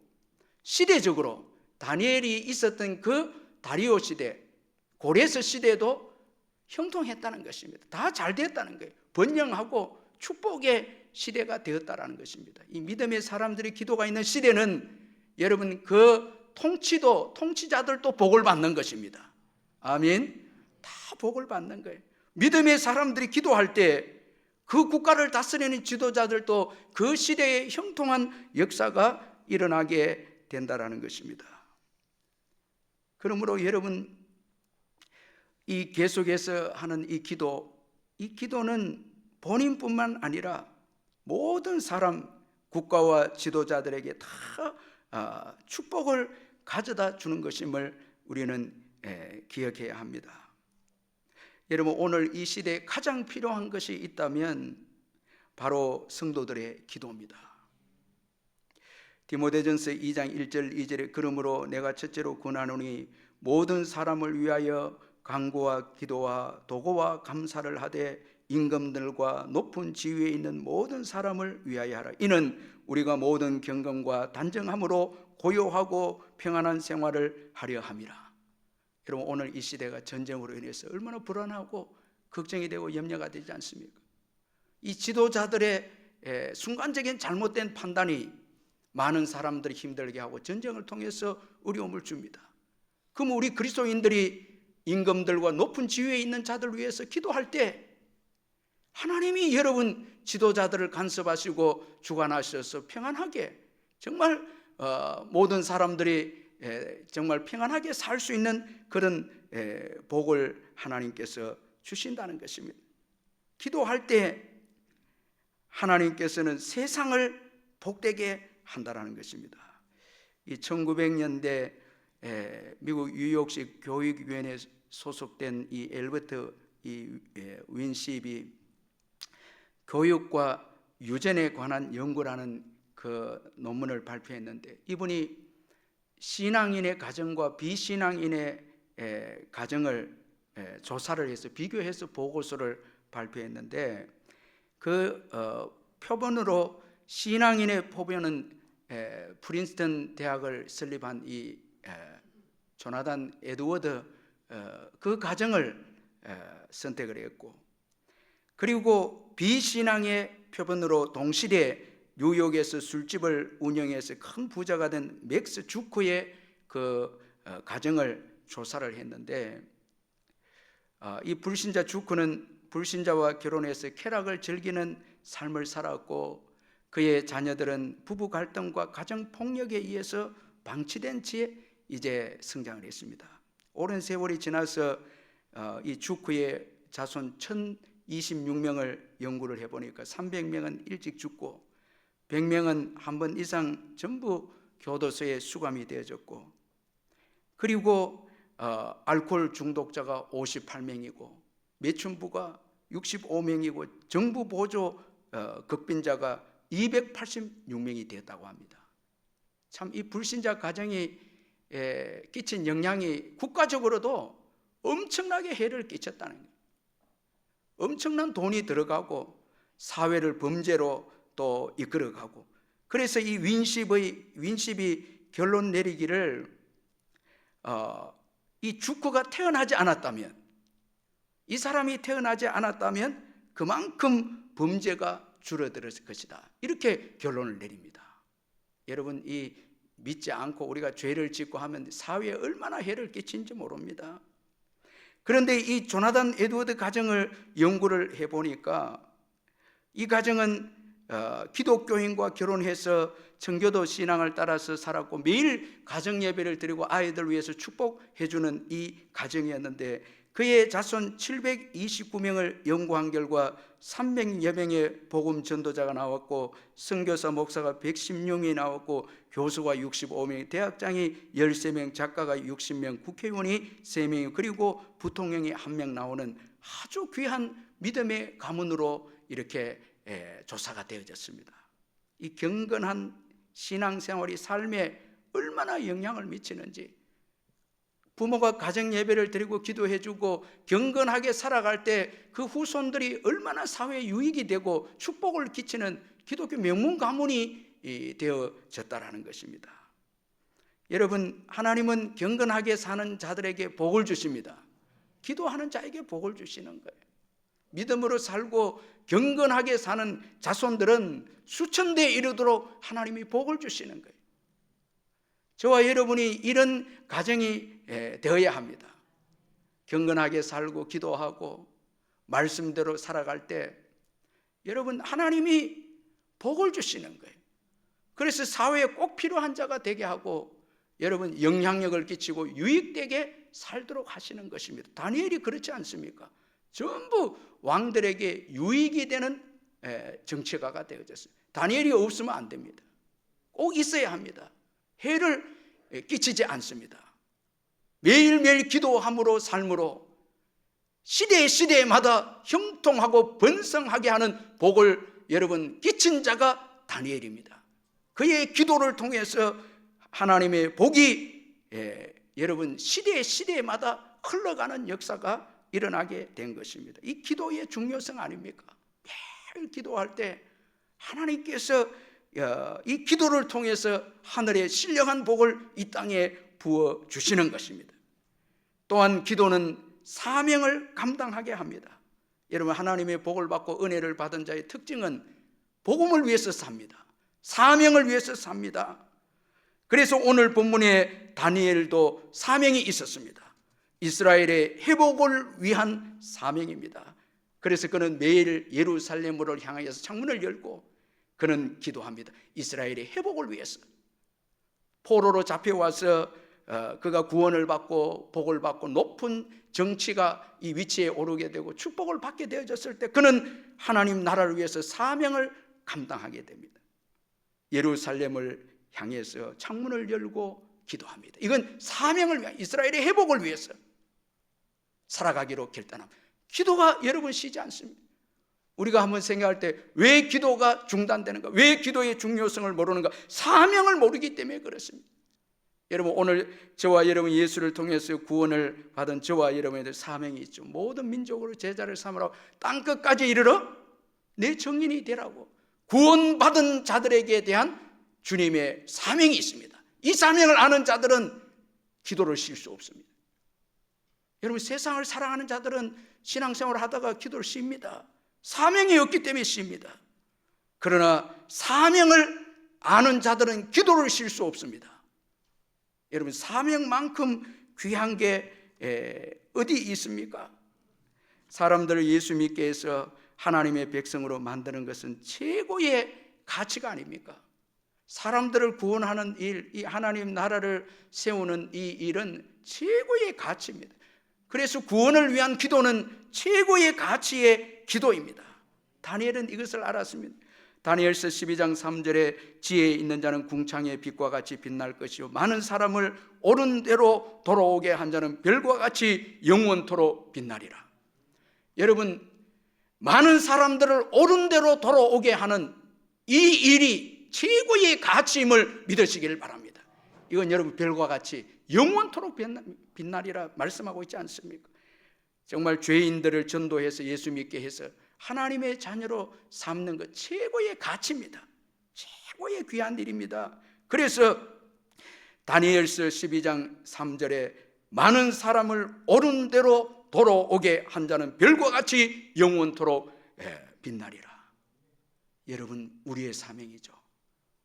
시대적으로 다니엘이 있었던 그 다리오 시대, 고레스 시대도 형통했다는 것입니다. 다 잘 됐다는 거예요. 번영하고 축복의 시대가 되었다라는 것입니다. 이 믿음의 사람들의 기도가 있는 시대는 여러분 그 통치자들도 복을 받는 것입니다. 아멘. 다 복을 받는 거예요. 믿음의 사람들이 기도할 때 그 국가를 다스리는 지도자들도 그 시대에 형통한 역사가 일어나게 된다라는 것입니다. 그러므로 여러분 이 계속해서 하는 이 기도는 본인뿐만 아니라 모든 사람, 국가와 지도자들에게 다 축복을 가져다 주는 것임을 우리는 기억해야 합니다. 여러분, 오늘 이 시대에 가장 필요한 것이 있다면 바로 성도들의 기도입니다. 디모데전서 2장 1절 2절에 그러므로 내가 첫째로 권하노니 모든 사람을 위하여 간구와 기도와 도고와 감사를 하되 임금들과 높은 지위에 있는 모든 사람을 위하여 하라. 이는 우리가 모든 경건과 단정함으로 고요하고 평안한 생활을 하려 함이라. 여러분, 오늘 이 시대가 전쟁으로 인해서 얼마나 불안하고 걱정이 되고 염려가 되지 않습니까? 이 지도자들의 순간적인 잘못된 판단이 많은 사람들이 힘들게 하고 전쟁을 통해서 어려움을 줍니다. 그럼 우리 그리스도인들이 임금들과 높은 지위에 있는 자들 위해서 기도할 때 하나님이 여러분 지도자들을 간섭하시고 주관하셔서 평안하게, 정말 모든 사람들이 정말 평안하게 살 수 있는 그런 복을 하나님께서 주신다는 것입니다. 기도할 때 하나님께서는 세상을 복되게 한다라는 것입니다. 이 1900년대 미국 뉴욕시 교육위원회에 소속된 이 엘버트 윈십이 교육과 유전에 관한 연구라는 그 논문을 발표했는데, 이분이 신앙인의 가정과 비신앙인의 가정을 조사를 해서 비교해서 보고서를 발표했는데, 그 표본으로 신앙인의 표본은 프린스턴 대학을 설립한 이 조나단 에드워드 그 가정을 선택을 했고, 그리고 비신앙의 표본으로 동시대에 뉴욕에서 술집을 운영해서 큰 부자가 된 맥스 주커의 그 가정을 조사를 했는데, 이 불신자 주커는 불신자와 결혼해서 쾌락을 즐기는 삶을 살았고, 그의 자녀들은 부부 갈등과 가정 폭력에 의해서 방치된 채 이제 성장을 했습니다. 오랜 세월이 지나서 이 주커의 자손 1026명을 연구를 해보니까 300명은 일찍 죽고 100명은 한 번 이상 전부 교도소에 수감이 되어졌고, 그리고 알코올 중독자가 58명이고 매춘부가 65명이고 정부 보조 극빈자가 286명이 되었다고 합니다. 참 이 불신자 가정이 끼친 영향이 국가적으로도 엄청나게 해를 끼쳤다는 거예요. 엄청난 돈이 들어가고 사회를 범죄로 또 이끌어가고, 그래서 이 윈십이 결론 내리기를 이 주커가 태어나지 않았다면, 이 사람이 태어나지 않았다면 그만큼 범죄가 줄어들었을 것이다, 이렇게 결론을 내립니다. 여러분, 이 믿지 않고 우리가 죄를 짓고 하면 사회에 얼마나 해를 끼친지 모릅니다. 그런데 이 조나단 에드워드 가정을 연구를 해보니까 이 가정은 기독교인과 결혼해서 청교도 신앙을 따라서 살았고 매일 가정 예배를 드리고 아이들 위해서 축복해주는 이 가정이었는데, 그의 자손 729명을 연구한 결과 300여 명의 복음 전도자가 나왔고, 선교사 목사가 116명이 나왔고, 교수가 65명, 대학장이 13명, 작가가 60명, 국회의원이 3명, 그리고 부통령이 1명 나오는 아주 귀한 믿음의 가문으로 이렇게 조사가 되어졌습니다. 이 경건한 신앙생활이 삶에 얼마나 영향을 미치는지, 부모가 가정 예배를 드리고 기도해주고 경건하게 살아갈 때 그 후손들이 얼마나 사회에 유익이 되고 축복을 끼치는 기독교 명문 가문이 되어졌다라는 것입니다. 여러분, 하나님은 경건하게 사는 자들에게 복을 주십니다. 기도하는 자에게 복을 주시는 거예요. 믿음으로 살고 경건하게 사는 자손들은 수천 대에 이르도록 하나님이 복을 주시는 거예요. 저와 여러분이 이런 가정이 되어야 합니다. 경건하게 살고 기도하고 말씀대로 살아갈 때 여러분, 하나님이 복을 주시는 거예요. 그래서 사회에 꼭 필요한 자가 되게 하고 여러분 영향력을 끼치고 유익되게 살도록 하시는 것입니다. 다니엘이 그렇지 않습니까? 전부 왕들에게 유익이 되는 정치가가 되어졌어요. 다니엘이 없으면 안 됩니다. 꼭 있어야 합니다. 해를 끼치지 않습니다. 매일매일 기도함으로 삶으로 시대마다 형통하고 번성하게 하는 복을 여러분 끼친 자가 다니엘입니다. 그의 기도를 통해서 하나님의 복이 여러분 시대마다 흘러가는 역사가 일어나게 된 것입니다. 이 기도의 중요성 아닙니까? 매일 기도할 때 하나님께서 이 기도를 통해서 하늘의 신령한 복을 이 땅에 부어주시는 것입니다. 또한 기도는 사명을 감당하게 합니다. 여러분, 하나님의 복을 받고 은혜를 받은 자의 특징은 복음을 위해서 삽니다. 사명을 위해서 삽니다. 그래서 오늘 본문에 다니엘도 사명이 있었습니다. 이스라엘의 회복을 위한 사명입니다. 그래서 그는 매일 예루살렘으로 향하여서 창문을 열고 그는 기도합니다. 이스라엘의 회복을 위해서. 포로로 잡혀와서 그가 구원을 받고 복을 받고 높은 정치가 이 위치에 오르게 되고 축복을 받게 되어졌을 때 그는 하나님 나라를 위해서 사명을 감당하게 됩니다. 예루살렘을 향해서 창문을 열고 기도합니다. 이건 사명을 위한, 이스라엘의 회복을 위해서 살아가기로 결단합니다. 기도가 여러분 쉬지 않습니다. 우리가 한번 생각할 때 왜 기도가 중단되는가? 왜 기도의 중요성을 모르는가? 사명을 모르기 때문에 그렇습니다. 여러분, 오늘 저와 여러분 예수를 통해서 구원을 받은 저와 여러분들 사명이 있죠. 모든 민족으로 제자를 삼으라고 땅끝까지 이르러 내 증인이 되라고 구원받은 자들에게 대한 주님의 사명이 있습니다. 이 사명을 아는 자들은 기도를 쉴 수 없습니다. 여러분, 세상을 사랑하는 자들은 신앙생활을 하다가 기도를 쉽니다. 사명이 없기 때문에 쉽니다. 그러나 사명을 아는 자들은 기도를 쉴 수 없습니다. 여러분, 사명만큼 귀한 게 어디 있습니까? 사람들을 예수 믿게 해서 하나님의 백성으로 만드는 것은 최고의 가치가 아닙니까? 사람들을 구원하는 일, 이 하나님 나라를 세우는 이 일은 최고의 가치입니다. 그래서 구원을 위한 기도는 최고의 가치의 기도입니다. 다니엘은 이것을 알았습니다. 다니엘서 12장 3절에 지혜에 있는 자는 궁창의 빛과 같이 빛날 것이요 많은 사람을 옳은 대로 돌아오게 한 자는 별과 같이 영원토록 빛나리라. 여러분, 많은 사람들을 옳은 대로 돌아오게 하는 이 일이 최고의 가치임을 믿으시기를 바랍니다. 이건 여러분 별과 같이 영원토록 빛나리라 말씀하고 있지 않습니까? 정말 죄인들을 전도해서 예수 믿게 해서 하나님의 자녀로 삼는 것 최고의 가치입니다. 최고의 귀한 일입니다. 그래서 다니엘서 12장 3절에 많은 사람을 옳은 대로 돌아오게 한 자는 별과 같이 영원토록 빛나리라. 여러분, 우리의 사명이죠.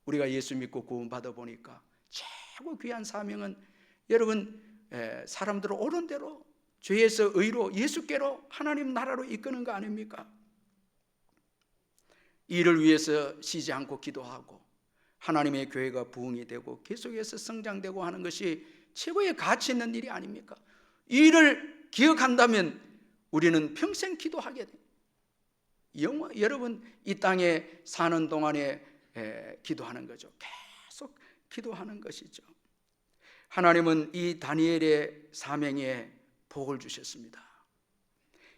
우리가 예수 믿고 구원받아 보니까 최고 귀한 사명은 여러분 사람들을 옳은 대로 죄에서 의로 예수께로 하나님 나라로 이끄는 거 아닙니까? 이를 위해서 쉬지 않고 기도하고 하나님의 교회가 부흥이 되고 계속해서 성장되고 하는 것이 최고의 가치 있는 일이 아닙니까? 이 일을 기억한다면 우리는 평생 기도하게 됩니다. 여러분, 이 땅에 사는 동안에 기도하는 거죠. 계속 기도하는 것이죠. 하나님은 이 다니엘의 사명에 복을 주셨습니다.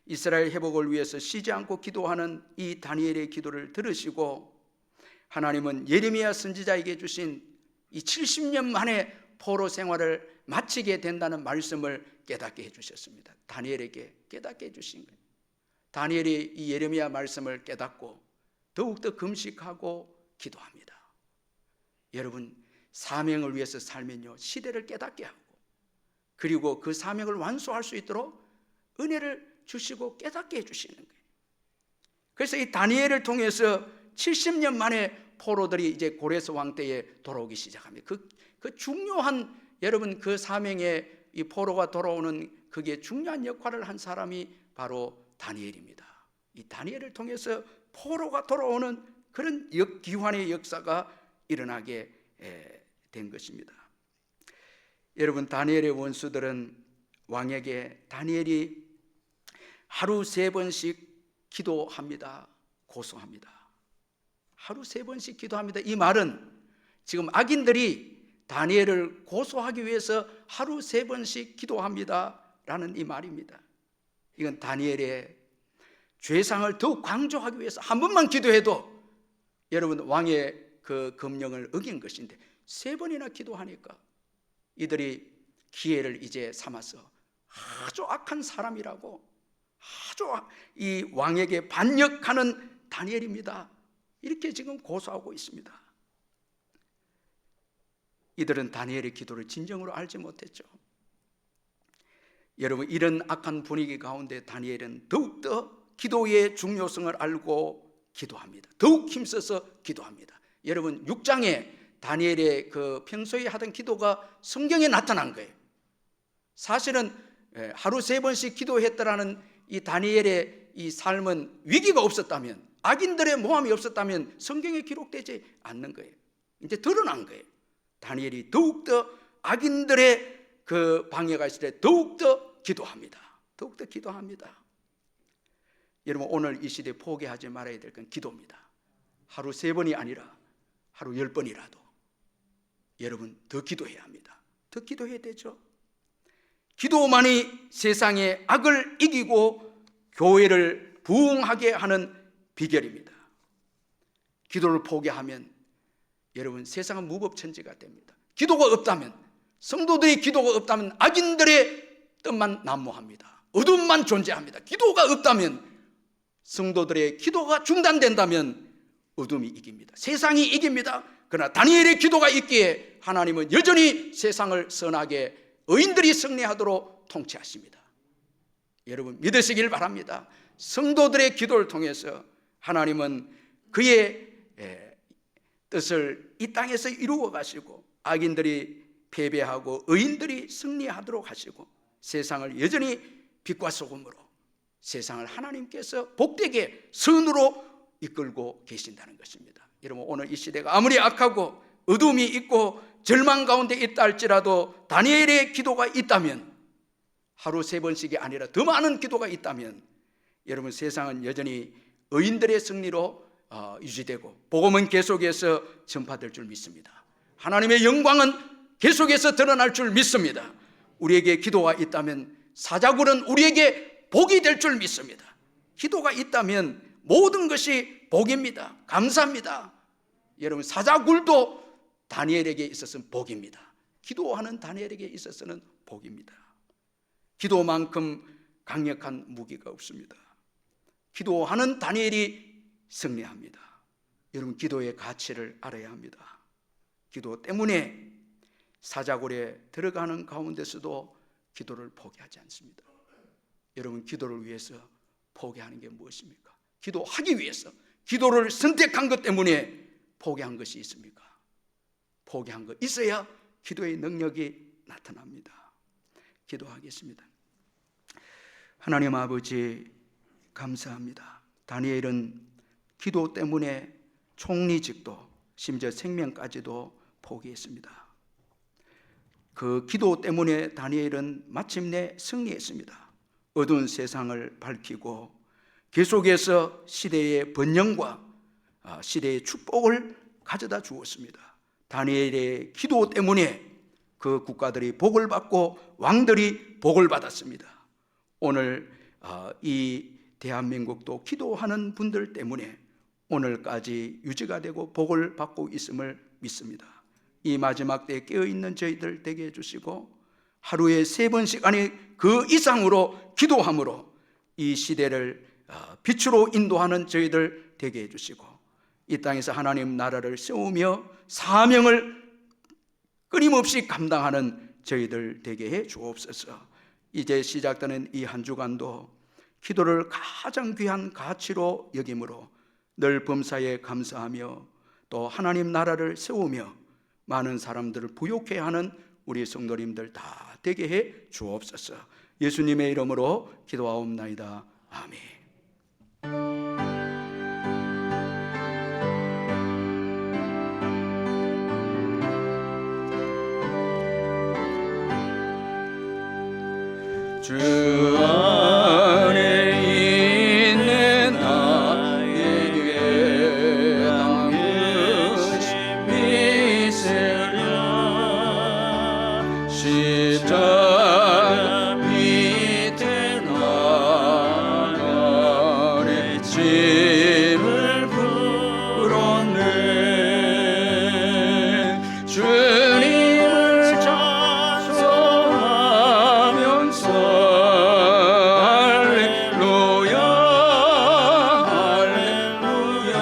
이스라엘 회복을 위해서 쉬지 않고 기도하는 이 다니엘의 기도를 들으시고 하나님은 예레미야 선지자에게 주신 이 70년 만에 포로 생활을 마치게 된다는 말씀을 깨닫게 해주셨습니다. 다니엘에게 깨닫게 해주신 거예요. 다니엘이 이 예레미야 말씀을 깨닫고 더욱더 금식하고 기도합니다. 여러분, 사명을 위해서 살면요 시대를 깨닫게 하고 그리고 그 사명을 완수할 수 있도록 은혜를 주시고 깨닫게 해주시는 거예요. 그래서 이 다니엘을 통해서 70년 만에 포로들이 이제 고레스 왕 때에 돌아오기 시작합니다. 그 중요한 여러분 그 사명에 이 포로가 돌아오는 그게 중요한 역할을 한 사람이 바로 다니엘입니다. 이 다니엘을 통해서 포로가 돌아오는 그런 기환의 역사가 일어나게 된 것입니다. 여러분, 다니엘의 원수들은 왕에게 다니엘이 하루 3번씩 기도합니다, 고소합니다. 하루 3번씩 기도합니다. 이 말은 지금 악인들이 다니엘을 고소하기 위해서 하루 3번씩 기도합니다 라는 이 말입니다. 이건 다니엘의 죄상을 더욱 강조하기 위해서 한 번만 기도해도 여러분 왕의 그 금령을 어긴 것인데 3번이나 기도하니까 이들이 기회를 이제 삼아서 아주 악한 사람이라고, 아주 이 왕에게 반역하는 다니엘입니다, 이렇게 지금 고소하고 있습니다. 이들은 다니엘의 기도를 진정으로 알지 못했죠. 여러분, 이런 악한 분위기 가운데 다니엘은 더욱더 기도의 중요성을 알고 기도합니다. 더욱 힘써서 기도합니다. 여러분, 6장에 다니엘의 그 평소에 하던 기도가 성경에 나타난 거예요. 사실은 하루 3번씩 기도했다라는 이 다니엘의 이 삶은 위기가 없었다면, 악인들의 모함이 없었다면 성경에 기록되지 않는 거예요. 이제 드러난 거예요. 다니엘이 더욱더 악인들의 그 방해가 있을 때 더욱더 기도합니다. 더욱더 기도합니다. 여러분, 오늘 이 시대에 포기하지 말아야 될 건 기도입니다. 하루 3번이 아니라 하루 10번이라도 여러분 더 기도해야 합니다. 더 기도해야 되죠. 기도만이 세상의 악을 이기고 교회를 부흥하게 하는 비결입니다. 기도를 포기하면 여러분 세상은 무법천지가 됩니다. 기도가 없다면, 성도들의 기도가 없다면 악인들의 뜻만 난무합니다. 어둠만 존재합니다. 기도가 없다면, 성도들의 기도가 중단된다면 어둠이 이깁니다. 세상이 이깁니다. 그러나 다니엘의 기도가 있기에 하나님은 여전히 세상을 선하게 의인들이 승리하도록 통치하십니다. 여러분 믿으시길 바랍니다. 성도들의 기도를 통해서 하나님은 그의 뜻을 이 땅에서 이루어 가시고 악인들이 패배하고 의인들이 승리하도록 하시고 세상을 여전히 빛과 소금으로, 세상을 하나님께서 복되게 선으로 이끌고 계신다는 것입니다. 여러분, 오늘 이 시대가 아무리 악하고 어둠이 있고 절망 가운데 있다 할지라도 다니엘의 기도가 있다면, 하루 3번씩이 아니라 더 많은 기도가 있다면 여러분 세상은 여전히 의인들의 승리로 유지되고 복음은 계속해서 전파될 줄 믿습니다. 하나님의 영광은 계속해서 드러날 줄 믿습니다. 우리에게 기도가 있다면 사자굴은 우리에게 복이 될 줄 믿습니다. 기도가 있다면 모든 것이 복입니다. 감사합니다. 여러분, 사자굴도 다니엘에게 있어서는 복입니다. 기도하는 다니엘에게 있어서는 복입니다. 기도만큼 강력한 무기가 없습니다. 기도하는 다니엘이 승리합니다. 여러분, 기도의 가치를 알아야 합니다. 기도 때문에 사자굴에 들어가는 가운데서도 기도를 포기하지 않습니다. 여러분, 기도를 위해서 포기하는 게 무엇입니까? 기도하기 위해서, 기도를 선택한 것 때문에 포기한 것이 있습니까? 포기한 거 있어야 기도의 능력이 나타납니다. 기도하겠습니다. 하나님 아버지, 감사합니다. 다니엘은 기도 때문에 총리직도, 심지어 생명까지도 포기했습니다. 그 기도 때문에 다니엘은 마침내 승리했습니다. 어두운 세상을 밝히고 계속해서 시대의 번영과 시대의 축복을 가져다 주었습니다. 다니엘의 기도 때문에 그 국가들이 복을 받고 왕들이 복을 받았습니다. 오늘 이 대한민국도 기도하는 분들 때문에 오늘까지 유지가 되고 복을 받고 있음을 믿습니다. 이 마지막 때에 깨어있는 저희들 되게 해주시고 하루에 3번씩 아니 그 이상으로 기도함으로 이 시대를 빛으로 인도하는 저희들 되게 해주시고 이 땅에서 하나님 나라를 세우며 사명을 끊임없이 감당하는 저희들 되게 해 주옵소서. 이제 시작되는 이 한 주간도 기도를 가장 귀한 가치로 여김으로 늘 범사에 감사하며 또 하나님 나라를 세우며 많은 사람들을 부욕해 하는 우리 성도님들 다 되게 해 주옵소서. 예수님의 이름으로 기도하옵나이다. 아멘. 주 안에 있는 나에게 부르심을 불었네. 주님을 찬송하면서 할렐루야 할렐루야.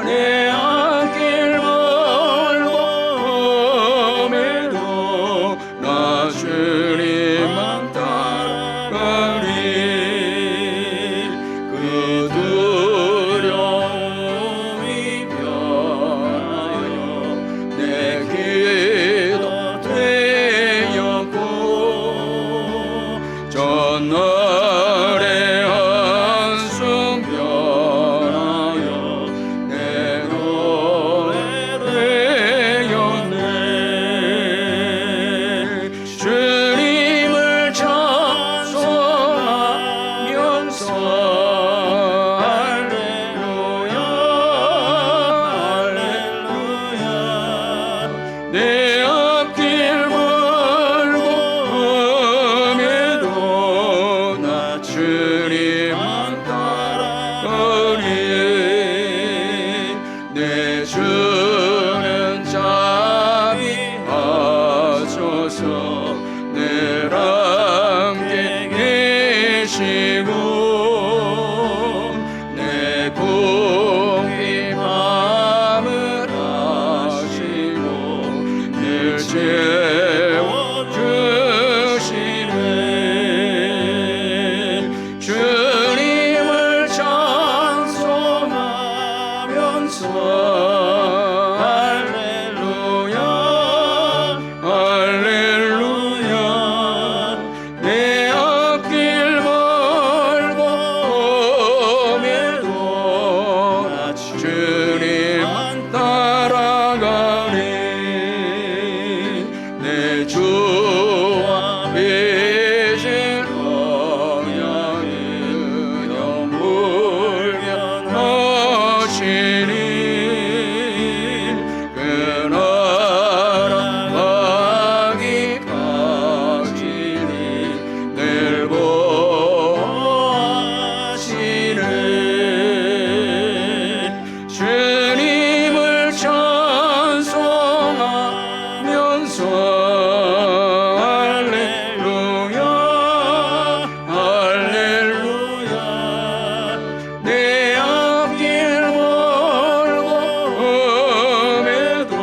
내 앞길 멀고 험해도 나 주님만 따라가리. 그 두려움이 변하여 내 기도 되었고 전날의 한숨 변하여 내 노래 되었네. 주님을 찬송하면서 할렐루야 할렐루야. 내 앞길 멀고 험해도 나 주님만 따라가리. 내 주는 자비하소서 늘 함께 계시고 내 궁핍함을 아시고 늘 채워주시네. 주님을 찬송하면서 할렐루야 할렐루야. 내 앞길 멀고 험해도 나 주님만 따라가리. 내 주와 빚을 허양하여 물면하시니 그 나라 가기까지니 늘 보호하시네. 주님을 찬송하면서 할렐루야 할렐루야. 내 앞길 멀고 험해도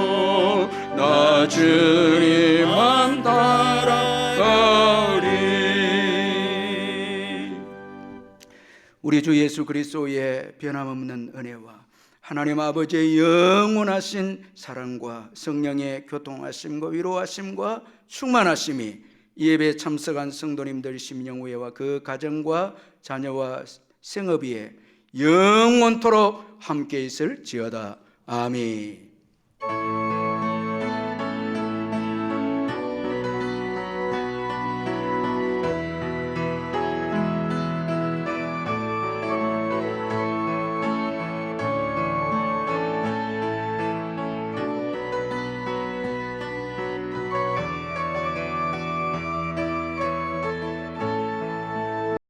나 주님만 따라가리. 우리 주 예수 그리스도의 변함없는 은혜와 하나님 아버지의 영원하신 사랑과 성령의 교통하심과 위로하심과 충만하심이 이 예배에 참석한 성도님들 심령후회와 그 가정과 자녀와 생업 위에 영원토록 함께 있을지어다. 아멘.